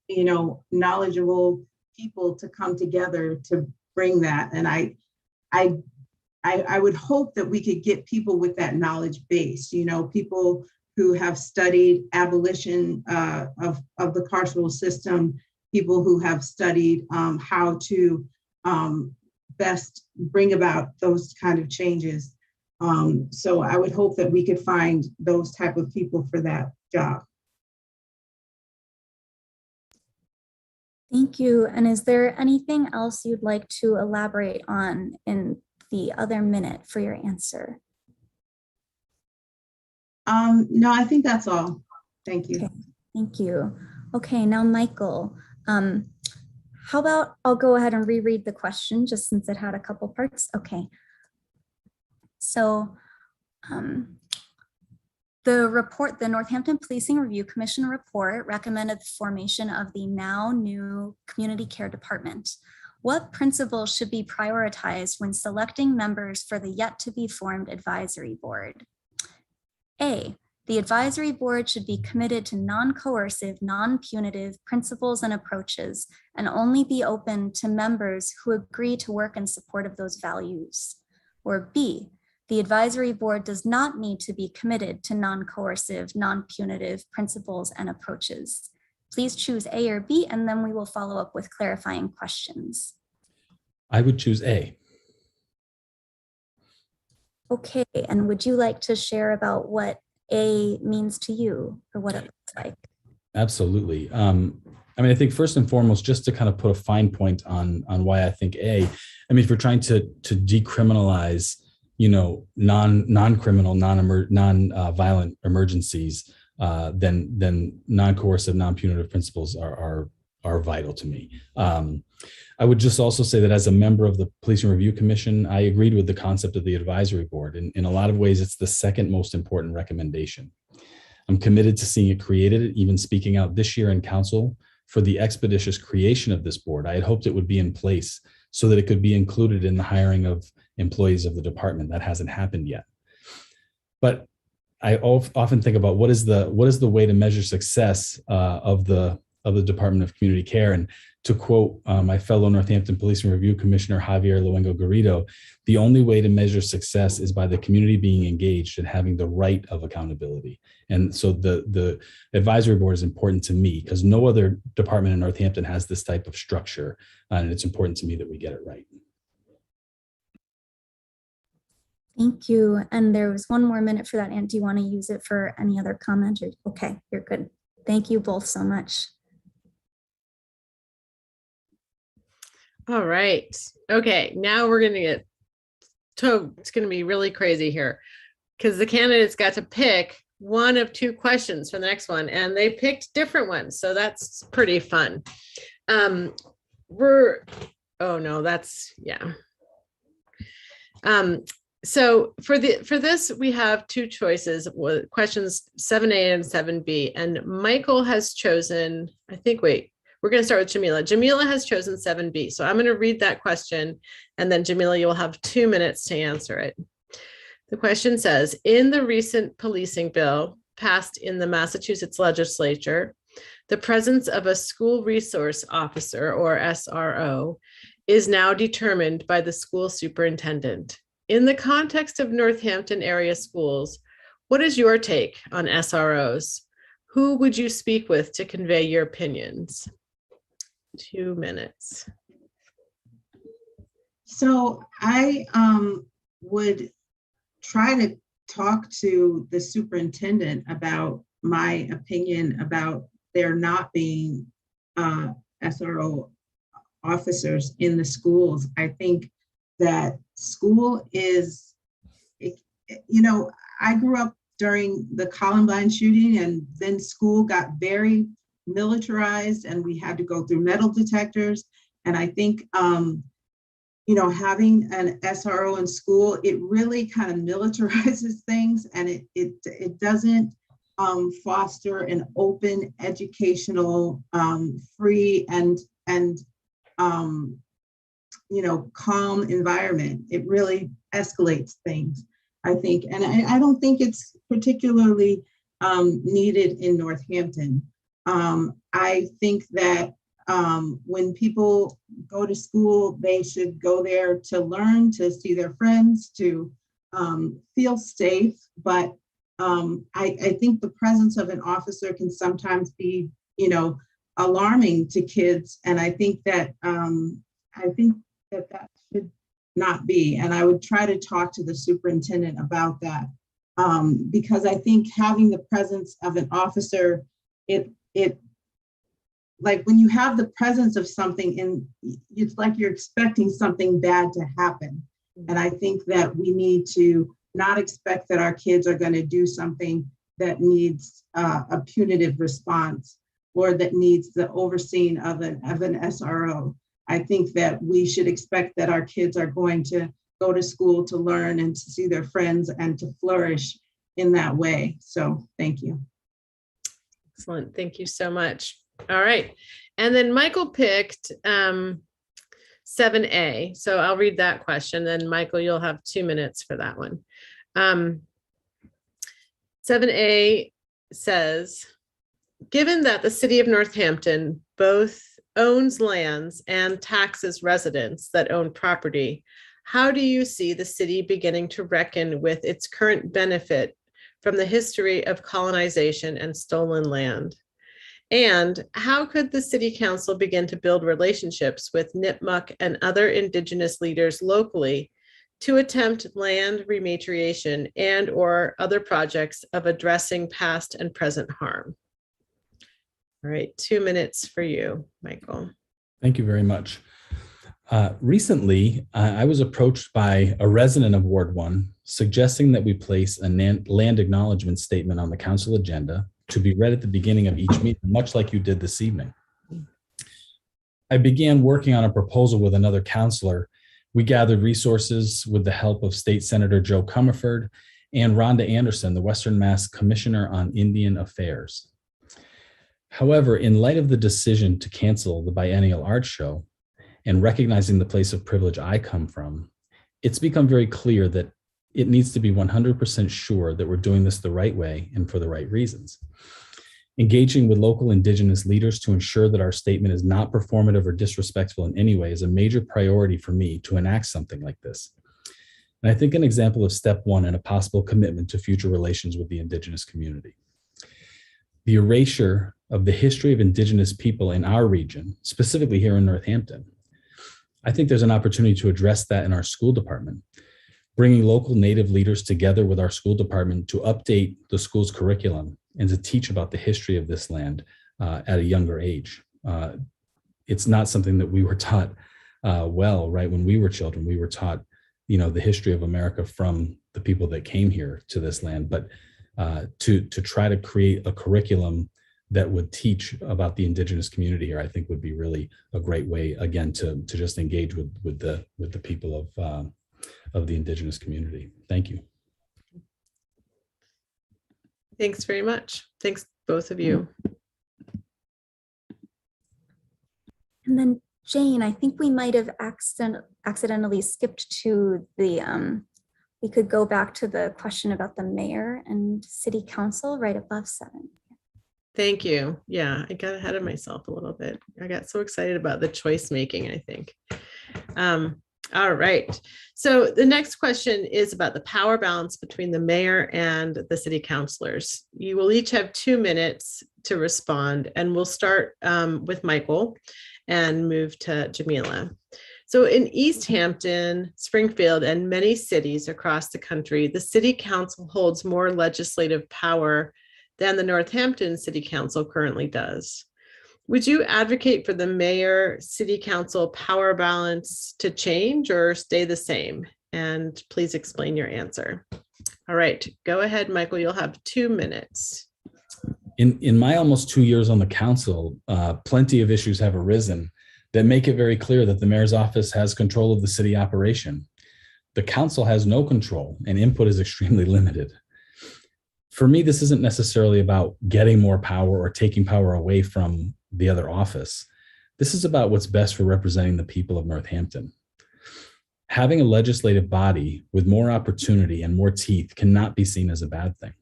knowledgeable people to come together to bring that. And I I would hope that we could get people with that knowledge base, people who have studied abolition of the carceral system, people who have studied how to best bring about those kind of changes. So I would hope that we could find those type of people for that job. Thank you. And is there anything else you'd like to elaborate on in the other minute for your answer? No, I think that's all. Thank you. Okay, thank you. Okay, now Michael, how about I'll go ahead and reread the question just since it had a couple parts. Okay. So the report, the Northampton Policing Review Commission report recommended the formation of the now new Community Care Department. What principles should be prioritized when selecting members for the yet to be formed advisory board? A, the advisory board should be committed to non-coercive, non-punitive principles and approaches, and only be open to members who agree to work in support of those values. Or B, the advisory board does not need to be committed to non-coercive, non-punitive principles and approaches. Please choose A or B, and then we will follow up with clarifying questions. I would choose A. Okay, and would you like to share about what A means to you or what it looks like? Absolutely. I think first and foremost, just to kind of put a fine point on why I think A, if we're trying to decriminalize, non-criminal, non-violent emergencies, then non-coercive, non-punitive principles are vital to me. I would just also say that as a member of the Policing Review Commission, I agreed with the concept of the advisory board. In a lot of ways, it's the second most important recommendation. I'm committed to seeing it created, even speaking out this year in council for the expeditious creation of this board. I had hoped it would be in place so that it could be included in the hiring of employees of the department. That hasn't happened yet. But I often think about what is the way to measure success of the Department of Community Care. And to quote my fellow Northampton Policing Review Commissioner Javier Luengo-Garrido, the only way to measure success is by the community being engaged and having the right of accountability. And so the advisory board is important to me because no other department in Northampton has this type of structure. And it's important to me that we get it right. Thank you. And there was one more minute for that. And do you want to use it for any other comment? Okay, you're good. Thank you both so much. All right. Okay, now we're going to get to, it's going to be really crazy here because the candidates got to pick one of two questions for the next one and they picked different ones. So that's pretty fun. Oh no, that's, yeah. So for this, we have two choices, questions 7A and 7B, and Michael has chosen, we're going to start with Jamila. Jamila has chosen 7B. So I'm going to read that question and then Jamila, you'll have 2 minutes to answer it. The question says, in the recent policing bill passed in the Massachusetts legislature, the presence of a school resource officer or SRO is now determined by the school superintendent. In the context of Northampton area schools, what is your take on SROs? Who would you speak with to convey your opinions? 2 minutes. So I would try to talk to the superintendent about my opinion about there not being SRO officers in the schools. I think that school is, I grew up during the Columbine shooting and then school got very militarized and we had to go through metal detectors. And I think, having an SRO in school, it really kind of militarizes things and it doesn't foster an open, educational, free and calm environment. It really escalates things, I think. And I don't think it's particularly needed in Northampton. I think that When people go to school, they should go there to learn, to see their friends, to feel safe. But I think the presence of an officer can sometimes be, alarming to kids. And I think that that should not be. And I would try to talk to the superintendent about that. Because I think having the presence of an officer, it like when you have the presence of something, and it's like you're expecting something bad to happen. And I think that we need to not expect that our kids are going to do something that needs a punitive response or that needs the overseeing of an SRO. I think that we should expect that our kids are going to go to school to learn and to see their friends and to flourish in that way. So thank you. Excellent. Thank you so much. All right. And then Michael picked 7A. So I'll read that question. Then Michael, you'll have 2 minutes for that one. 7A says, given that the city of Northampton both owns lands and taxes residents that own property, how do you see the city beginning to reckon with its current benefit from the history of colonization and stolen land? And how could the city council begin to build relationships with Nipmuc and other indigenous leaders locally to attempt land rematriation and or other projects of addressing past and present harm? All right, 2 minutes for you, Michael. Thank you very much. Recently, I was approached by a resident of Ward 1 suggesting that we place a land acknowledgement statement on the council agenda to be read at the beginning of each meeting, much like you did this evening. I began working on a proposal with another councillor. We gathered resources with the help of State Senator Joe Comerford and Rhonda Anderson, the Western Mass Commissioner on Indian Affairs. However, in light of the decision to cancel the biennial art show and recognizing the place of privilege I come from, it's become very clear that it needs to be 100% sure that we're doing this the right way and for the right reasons. Engaging with local Indigenous leaders to ensure that our statement is not performative or disrespectful in any way is a major priority for me to enact something like this. And I think an example of step one in a possible commitment to future relations with the Indigenous community. The erasure of the history of Indigenous people in our region, specifically here in Northampton. I think there's an opportunity to address that in our school department, bringing local Native leaders together with our school department to update the school's curriculum and to teach about the history of this land at a younger age. It's not something that we were taught right? When we were children, we were taught, the history of America from the people that came here to this land, but to try to create a curriculum that would teach about the Indigenous community here, I think would be really a great way, again, to just engage with the people of the Indigenous community. Thank you. Thanks very much. Thanks, both of you. And then Jane, I think we might have accidentally skipped to the, we could go back to the question about the mayor and city council right above 7. Thank you. Yeah, I got ahead of myself a little bit. I got so excited about the choice making, I think. All right. So the next question is about the power balance between the mayor and the city councilors. You will each have 2 minutes to respond, and we'll start with Michael and move to Jamila. So in East Hampton, Springfield, and many cities across the country, the city council holds more legislative power than the Northampton City Council currently does. Would you advocate for the mayor city council power balance to change or stay the same? And please explain your answer. All right, go ahead, Michael, you'll have 2 minutes. In my almost 2 years on the council, plenty of issues have arisen that make it very clear that the mayor's office has control of the city operation. The council has no control and input is extremely limited. For me, this isn't necessarily about getting more power or taking power away from the other office. This is about what's best for representing the people of Northampton. Having a legislative body with more opportunity and more teeth cannot be seen as a bad thing.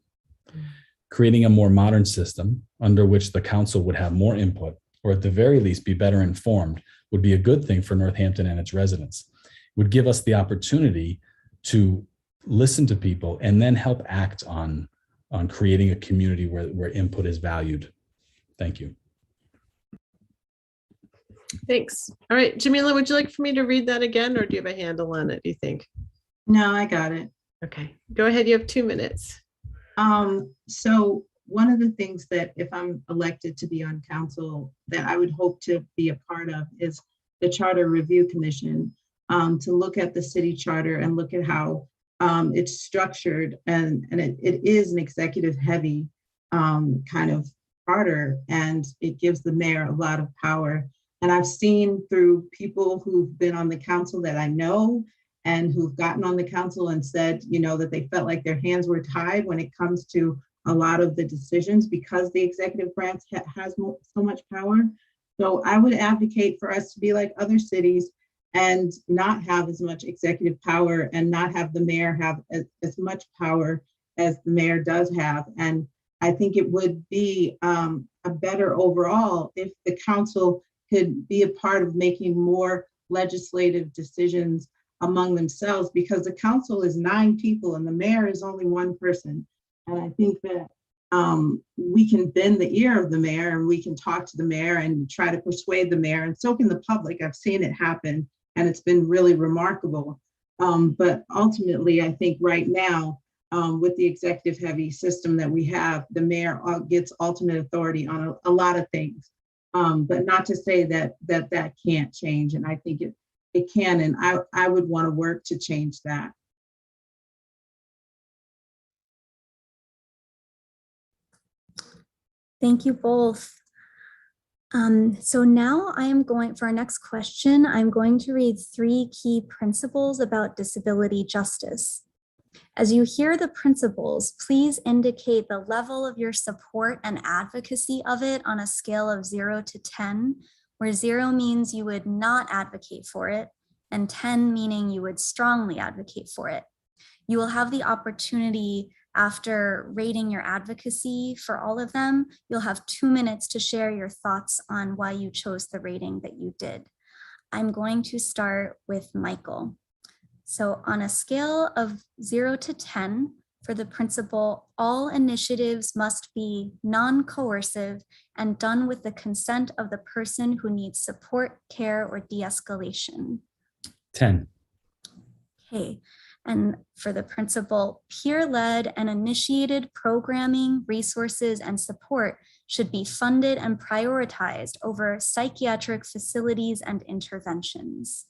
Creating a more modern system under which the council would have more input or at the very least be better informed, would be a good thing for Northampton and its residents. It would give us the opportunity to listen to people and then help act on creating a community where input is valued. Thank you. Thanks. All right, Jamila, would you like for me to read that again, or do you have a handle on it, do you think? No, I got it. Okay, go ahead. You have 2 minutes. So one of the things that if I'm elected to be on council that I would hope to be a part of is the Charter Review Commission, to look at the city charter and look at how it's structured, and it is an executive heavy kind of charter, and it gives the mayor a lot of power. And I've seen through people who've been on the council that I know and who've gotten on the council and said, you know, that they felt like their hands were tied when it comes to a lot of the decisions because the executive branch has so much power. So I would advocate for us to be like other cities and not have as much executive power and not have the mayor have as much power as the mayor does have. And I think it would be a better overall if the council could be a part of making more legislative decisions among themselves, because the council is 9 people and the mayor is only 1 person. And I think that we can bend the ear of the mayor and we can talk to the mayor and try to persuade the mayor, and so can the public. I've seen it happen and it's been really remarkable. But ultimately, I think right now, with the executive heavy system that we have, the mayor gets ultimate authority on a lot of things. But not to say that can't change. And I think it can, and I would want to work to change that. Thank you both. So now I am going, for our next question, I'm going to read 3 key principles about disability justice. As you hear the principles, please indicate the level of your support and advocacy of it on a scale of 0 to 10, where 0 means you would not advocate for it, and 10 meaning you would strongly advocate for it. You will have the opportunity, after rating your advocacy for all of them, you'll have 2 minutes to share your thoughts on why you chose the rating that you did. I'm going to start with Michael. So on a scale of 0 to 10, for the principle, all initiatives must be non-coercive and done with the consent of the person who needs support, care, or de-escalation. 10. Okay. And for the principle, peer-led and initiated programming, resources, and support should be funded and prioritized over psychiatric facilities and interventions.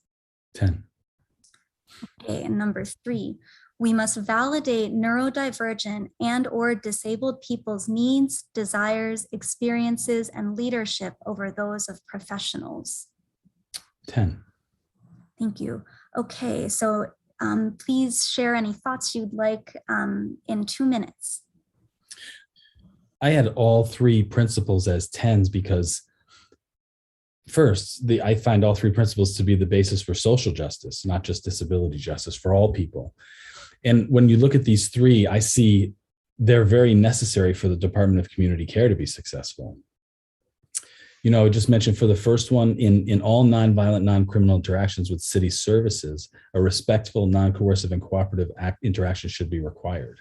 10. Okay, and number 3, we must validate neurodivergent and/or disabled people's needs, desires, experiences, and leadership over those of professionals. 10. Thank you. Okay, so please share any thoughts you'd like in 2 minutes. I had all 3 principles as 10s because first, I find all 3 principles to be the basis for social justice, not just disability justice for all people. And when you look at these 3, I see they're very necessary for the Department of Community Care to be successful. You know, I just mentioned for the first one, in all nonviolent, non-criminal interactions with city services, a respectful, non-coercive, and cooperative interaction should be required.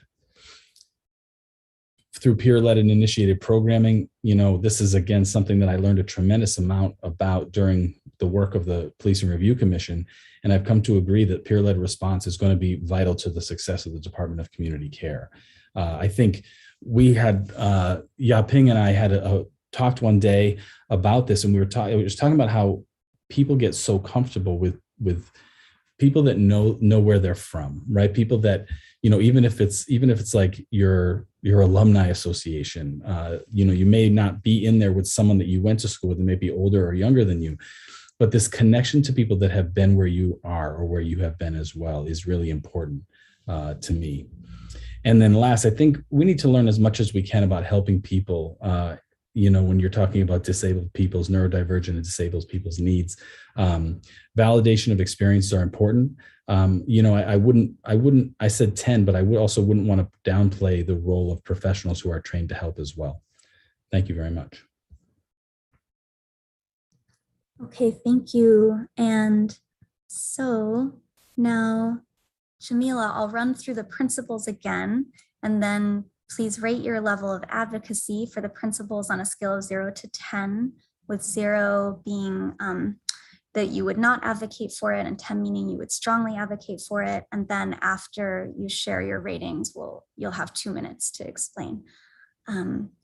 Through peer-led and initiated programming, you know, this is again something that I learned a tremendous amount about during the work of the Policing Review Commission, and I've come to agree that peer-led response is going to be vital to the success of the Department of Community Care. I think we had, Yaping and I had talked one day about this, and we were talking about how people get so comfortable with people that know where they're from, right? People that, you know, even if it's like your alumni association, you know, you may not be in there with someone that you went to school with and may be older or younger than you, but this connection to people that have been where you are or where you have been as well is really important to me. And then last, I think we need to learn as much as we can about helping people, you know, when you're talking about disabled people's, neurodivergent and disabled people's needs. Validation of experiences are important. You know, I said 10, but I wouldn't want to downplay the role of professionals who are trained to help as well. Thank you very much. Okay, thank you. And so now, Jamila, I'll run through the principles again, and then please rate your level of advocacy for the principles on a scale of 0 to 10, with 0 being that you would not advocate for it, and 10 meaning you would strongly advocate for it. And then after you share your ratings, you'll have 2 minutes to explain.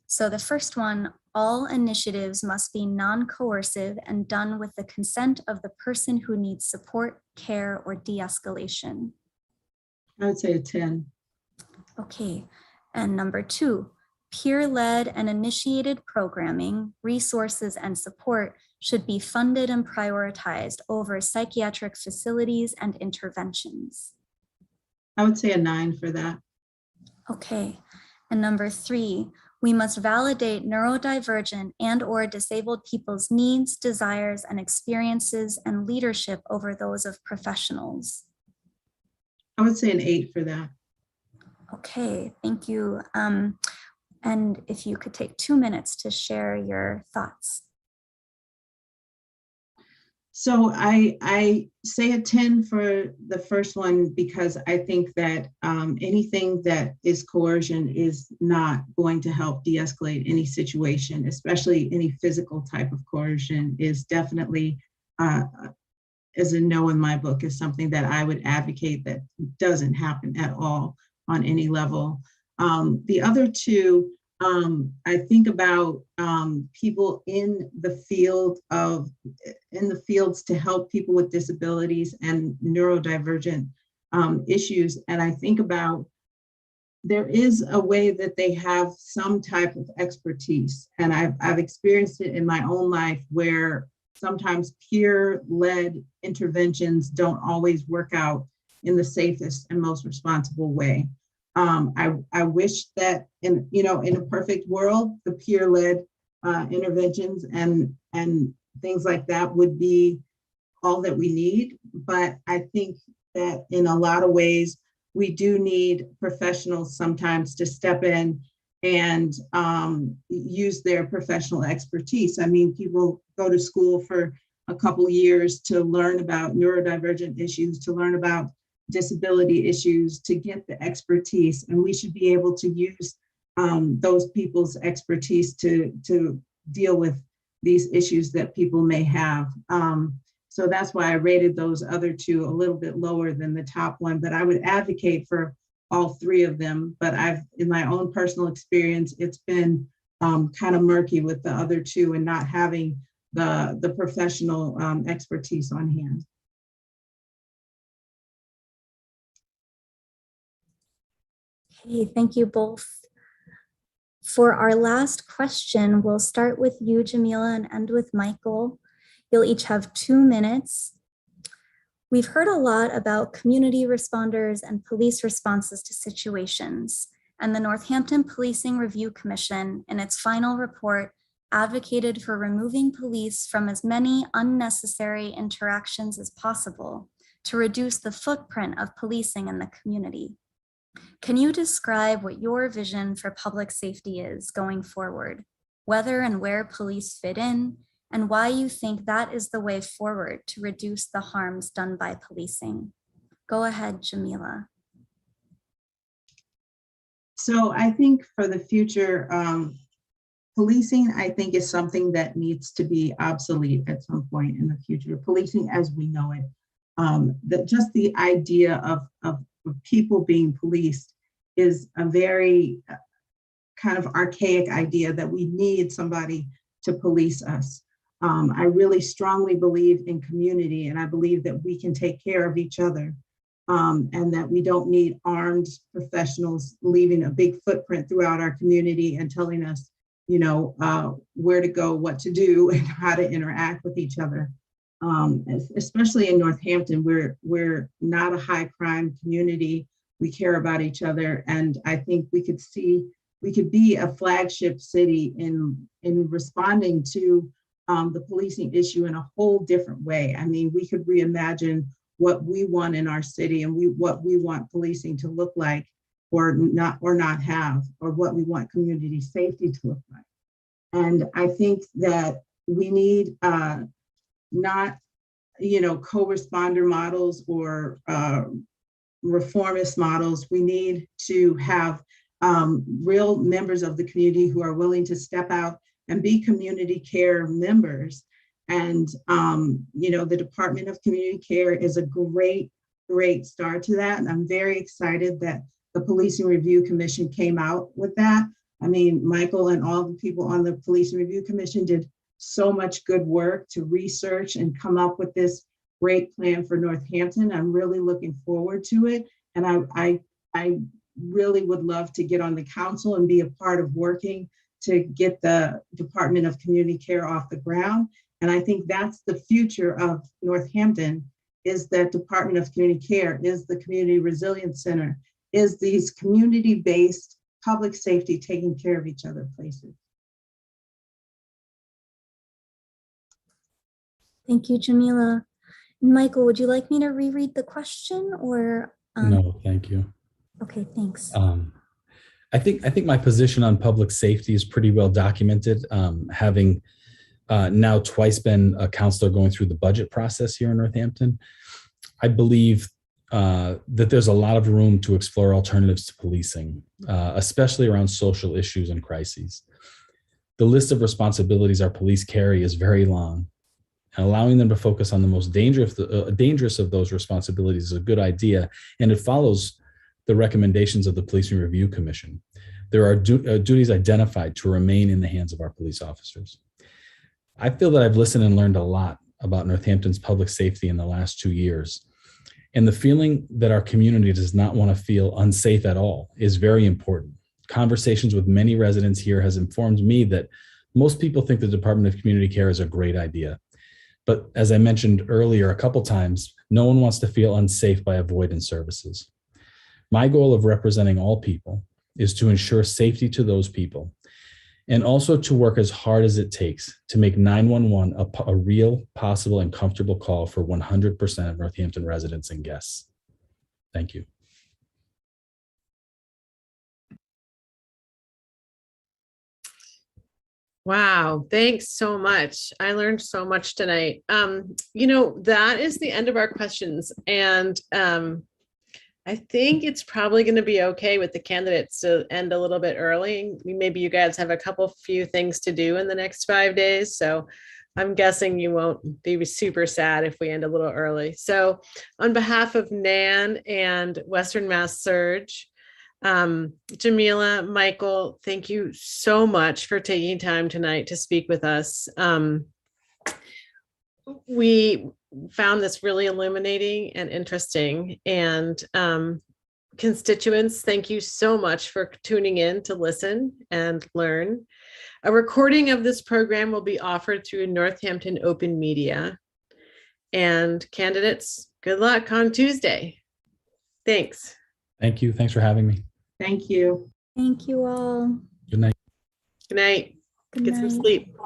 So the first one, all initiatives must be non-coercive and done with the consent of the person who needs support, care, or de-escalation. I would say a 10. Okay, and number 2, peer-led and initiated programming, resources, and support should be funded and prioritized over psychiatric facilities and interventions. I would say a 9 for that. Okay, and number 3, we must validate neurodivergent and/or disabled people's needs, desires, and experiences and leadership over those of professionals. I would say an 8 for that. Okay, thank you. And if you could take 2 minutes to share your thoughts. So I say a 10 for the first one because I think that anything that is coercion is not going to help de-escalate any situation, especially any physical type of coercion is definitely, as a no in my book, is something that I would advocate that doesn't happen at all on any level. The other two, I think about people in the fields to help people with disabilities and neurodivergent issues. And I think about there is a way that they have some type of expertise. And I've experienced it in my own life where sometimes peer-led interventions don't always work out in the safest and most responsible way. I wish that in a perfect world, the peer-led interventions and things like that would be all that we need. But I think that in a lot of ways, we do need professionals sometimes to step in and use their professional expertise. I mean, people go to school for a couple of years to learn about neurodivergent issues, to learn about disability issues, to get the expertise, and we should be able to use those people's expertise to deal with these issues that people may have. So that's why I rated those other two a little bit lower than the top one, but I would advocate for all three of them. But in my own personal experience, it's been kind of murky with the other two and not having the professional expertise on hand. Okay, thank you both. For our last question, we'll start with you, Jamila, and end with Michael. You'll each have 2 minutes. We've heard a lot about community responders and police responses to situations, and the Northampton Policing Review Commission, in its final report, advocated for removing police from as many unnecessary interactions as possible to reduce the footprint of policing in the community. Can you describe what your vision for public safety is going forward, whether and where police fit in, and why you think that is the way forward to reduce the harms done by policing? Go ahead, Jamila. So I think for the future, policing, I think, is something that needs to be obsolete at some point in the future. Policing as we know it, just the idea of people being policed is a very kind of archaic idea that we need somebody to police us. I really strongly believe in community, and I believe that we can take care of each other, and that we don't need armed professionals leaving a big footprint throughout our community and telling us, where to go, what to do, and how to interact with each other. Especially in Northampton, we're not a high crime community. We care about each other, and I think we could be a flagship city in responding to the policing issue in a whole different way. I mean, we could reimagine what we want in our city and what we want policing to look like, or not have, or what we want community safety to look like. And I think that we need not, co-responder models or reformist models. We need to have real members of the community who are willing to step out and be community care members. And, the Department of Community Care is a great start to that. And I'm very excited that the Policing Review Commission came out with that. I mean, Michael and all the people on the Policing Review Commission did so much good work to research and come up with this great plan for Northampton. I'm really looking forward to it. And I really would love to get on the council and be a part of working to get the Department of Community Care off the ground. And I think that's the future of Northampton, is that Department of Community Care, is the Community Resilience Center, is these community-based public safety taking care of each other places. Thank you, Jamila. Michael, would you like me to reread the question or? No, thank you. Okay, thanks. I think my position on public safety is pretty well documented, having now twice been a counselor going through the budget process here in Northampton. I believe that there's a lot of room to explore alternatives to policing, especially around social issues and crises. The list of responsibilities our police carry is very long, and allowing them to focus on the most dangerous of those responsibilities is a good idea, and it follows the recommendations of the Policing Review Commission. There are duties identified to remain in the hands of our police officers. I feel that I've listened and learned a lot about Northampton's public safety in the last 2 years. And the feeling that our community does not want to feel unsafe at all is very important. Conversations with many residents here has informed me that most people think the Department of Community Care is a great idea. But as I mentioned earlier a couple times, no one wants to feel unsafe by avoidance services. My goal of representing all people is to ensure safety to those people, and also to work as hard as it takes to make 911 a real, possible, and comfortable call for 100% of Northampton residents and guests. Thank you. Wow, thanks so much. I learned so much tonight. That is the end of our questions. And I think it's probably going to be okay with the candidates to end a little bit early. Maybe you guys have a few things to do in the next 5 days. So I'm guessing you won't be super sad if we end a little early. So on behalf of NAN and Western Mass Surge, Jamila, Michael, thank you so much for taking time tonight to speak with us. We found this really illuminating and interesting, and constituents, thank you so much for tuning in to listen and learn. A recording of this program will be offered through Northampton Open Media. And candidates, good luck on Tuesday. Thanks. Thank you. Thanks for having me. Thank you. Thank you all. Good night. Good night. Good Get night. some sleep.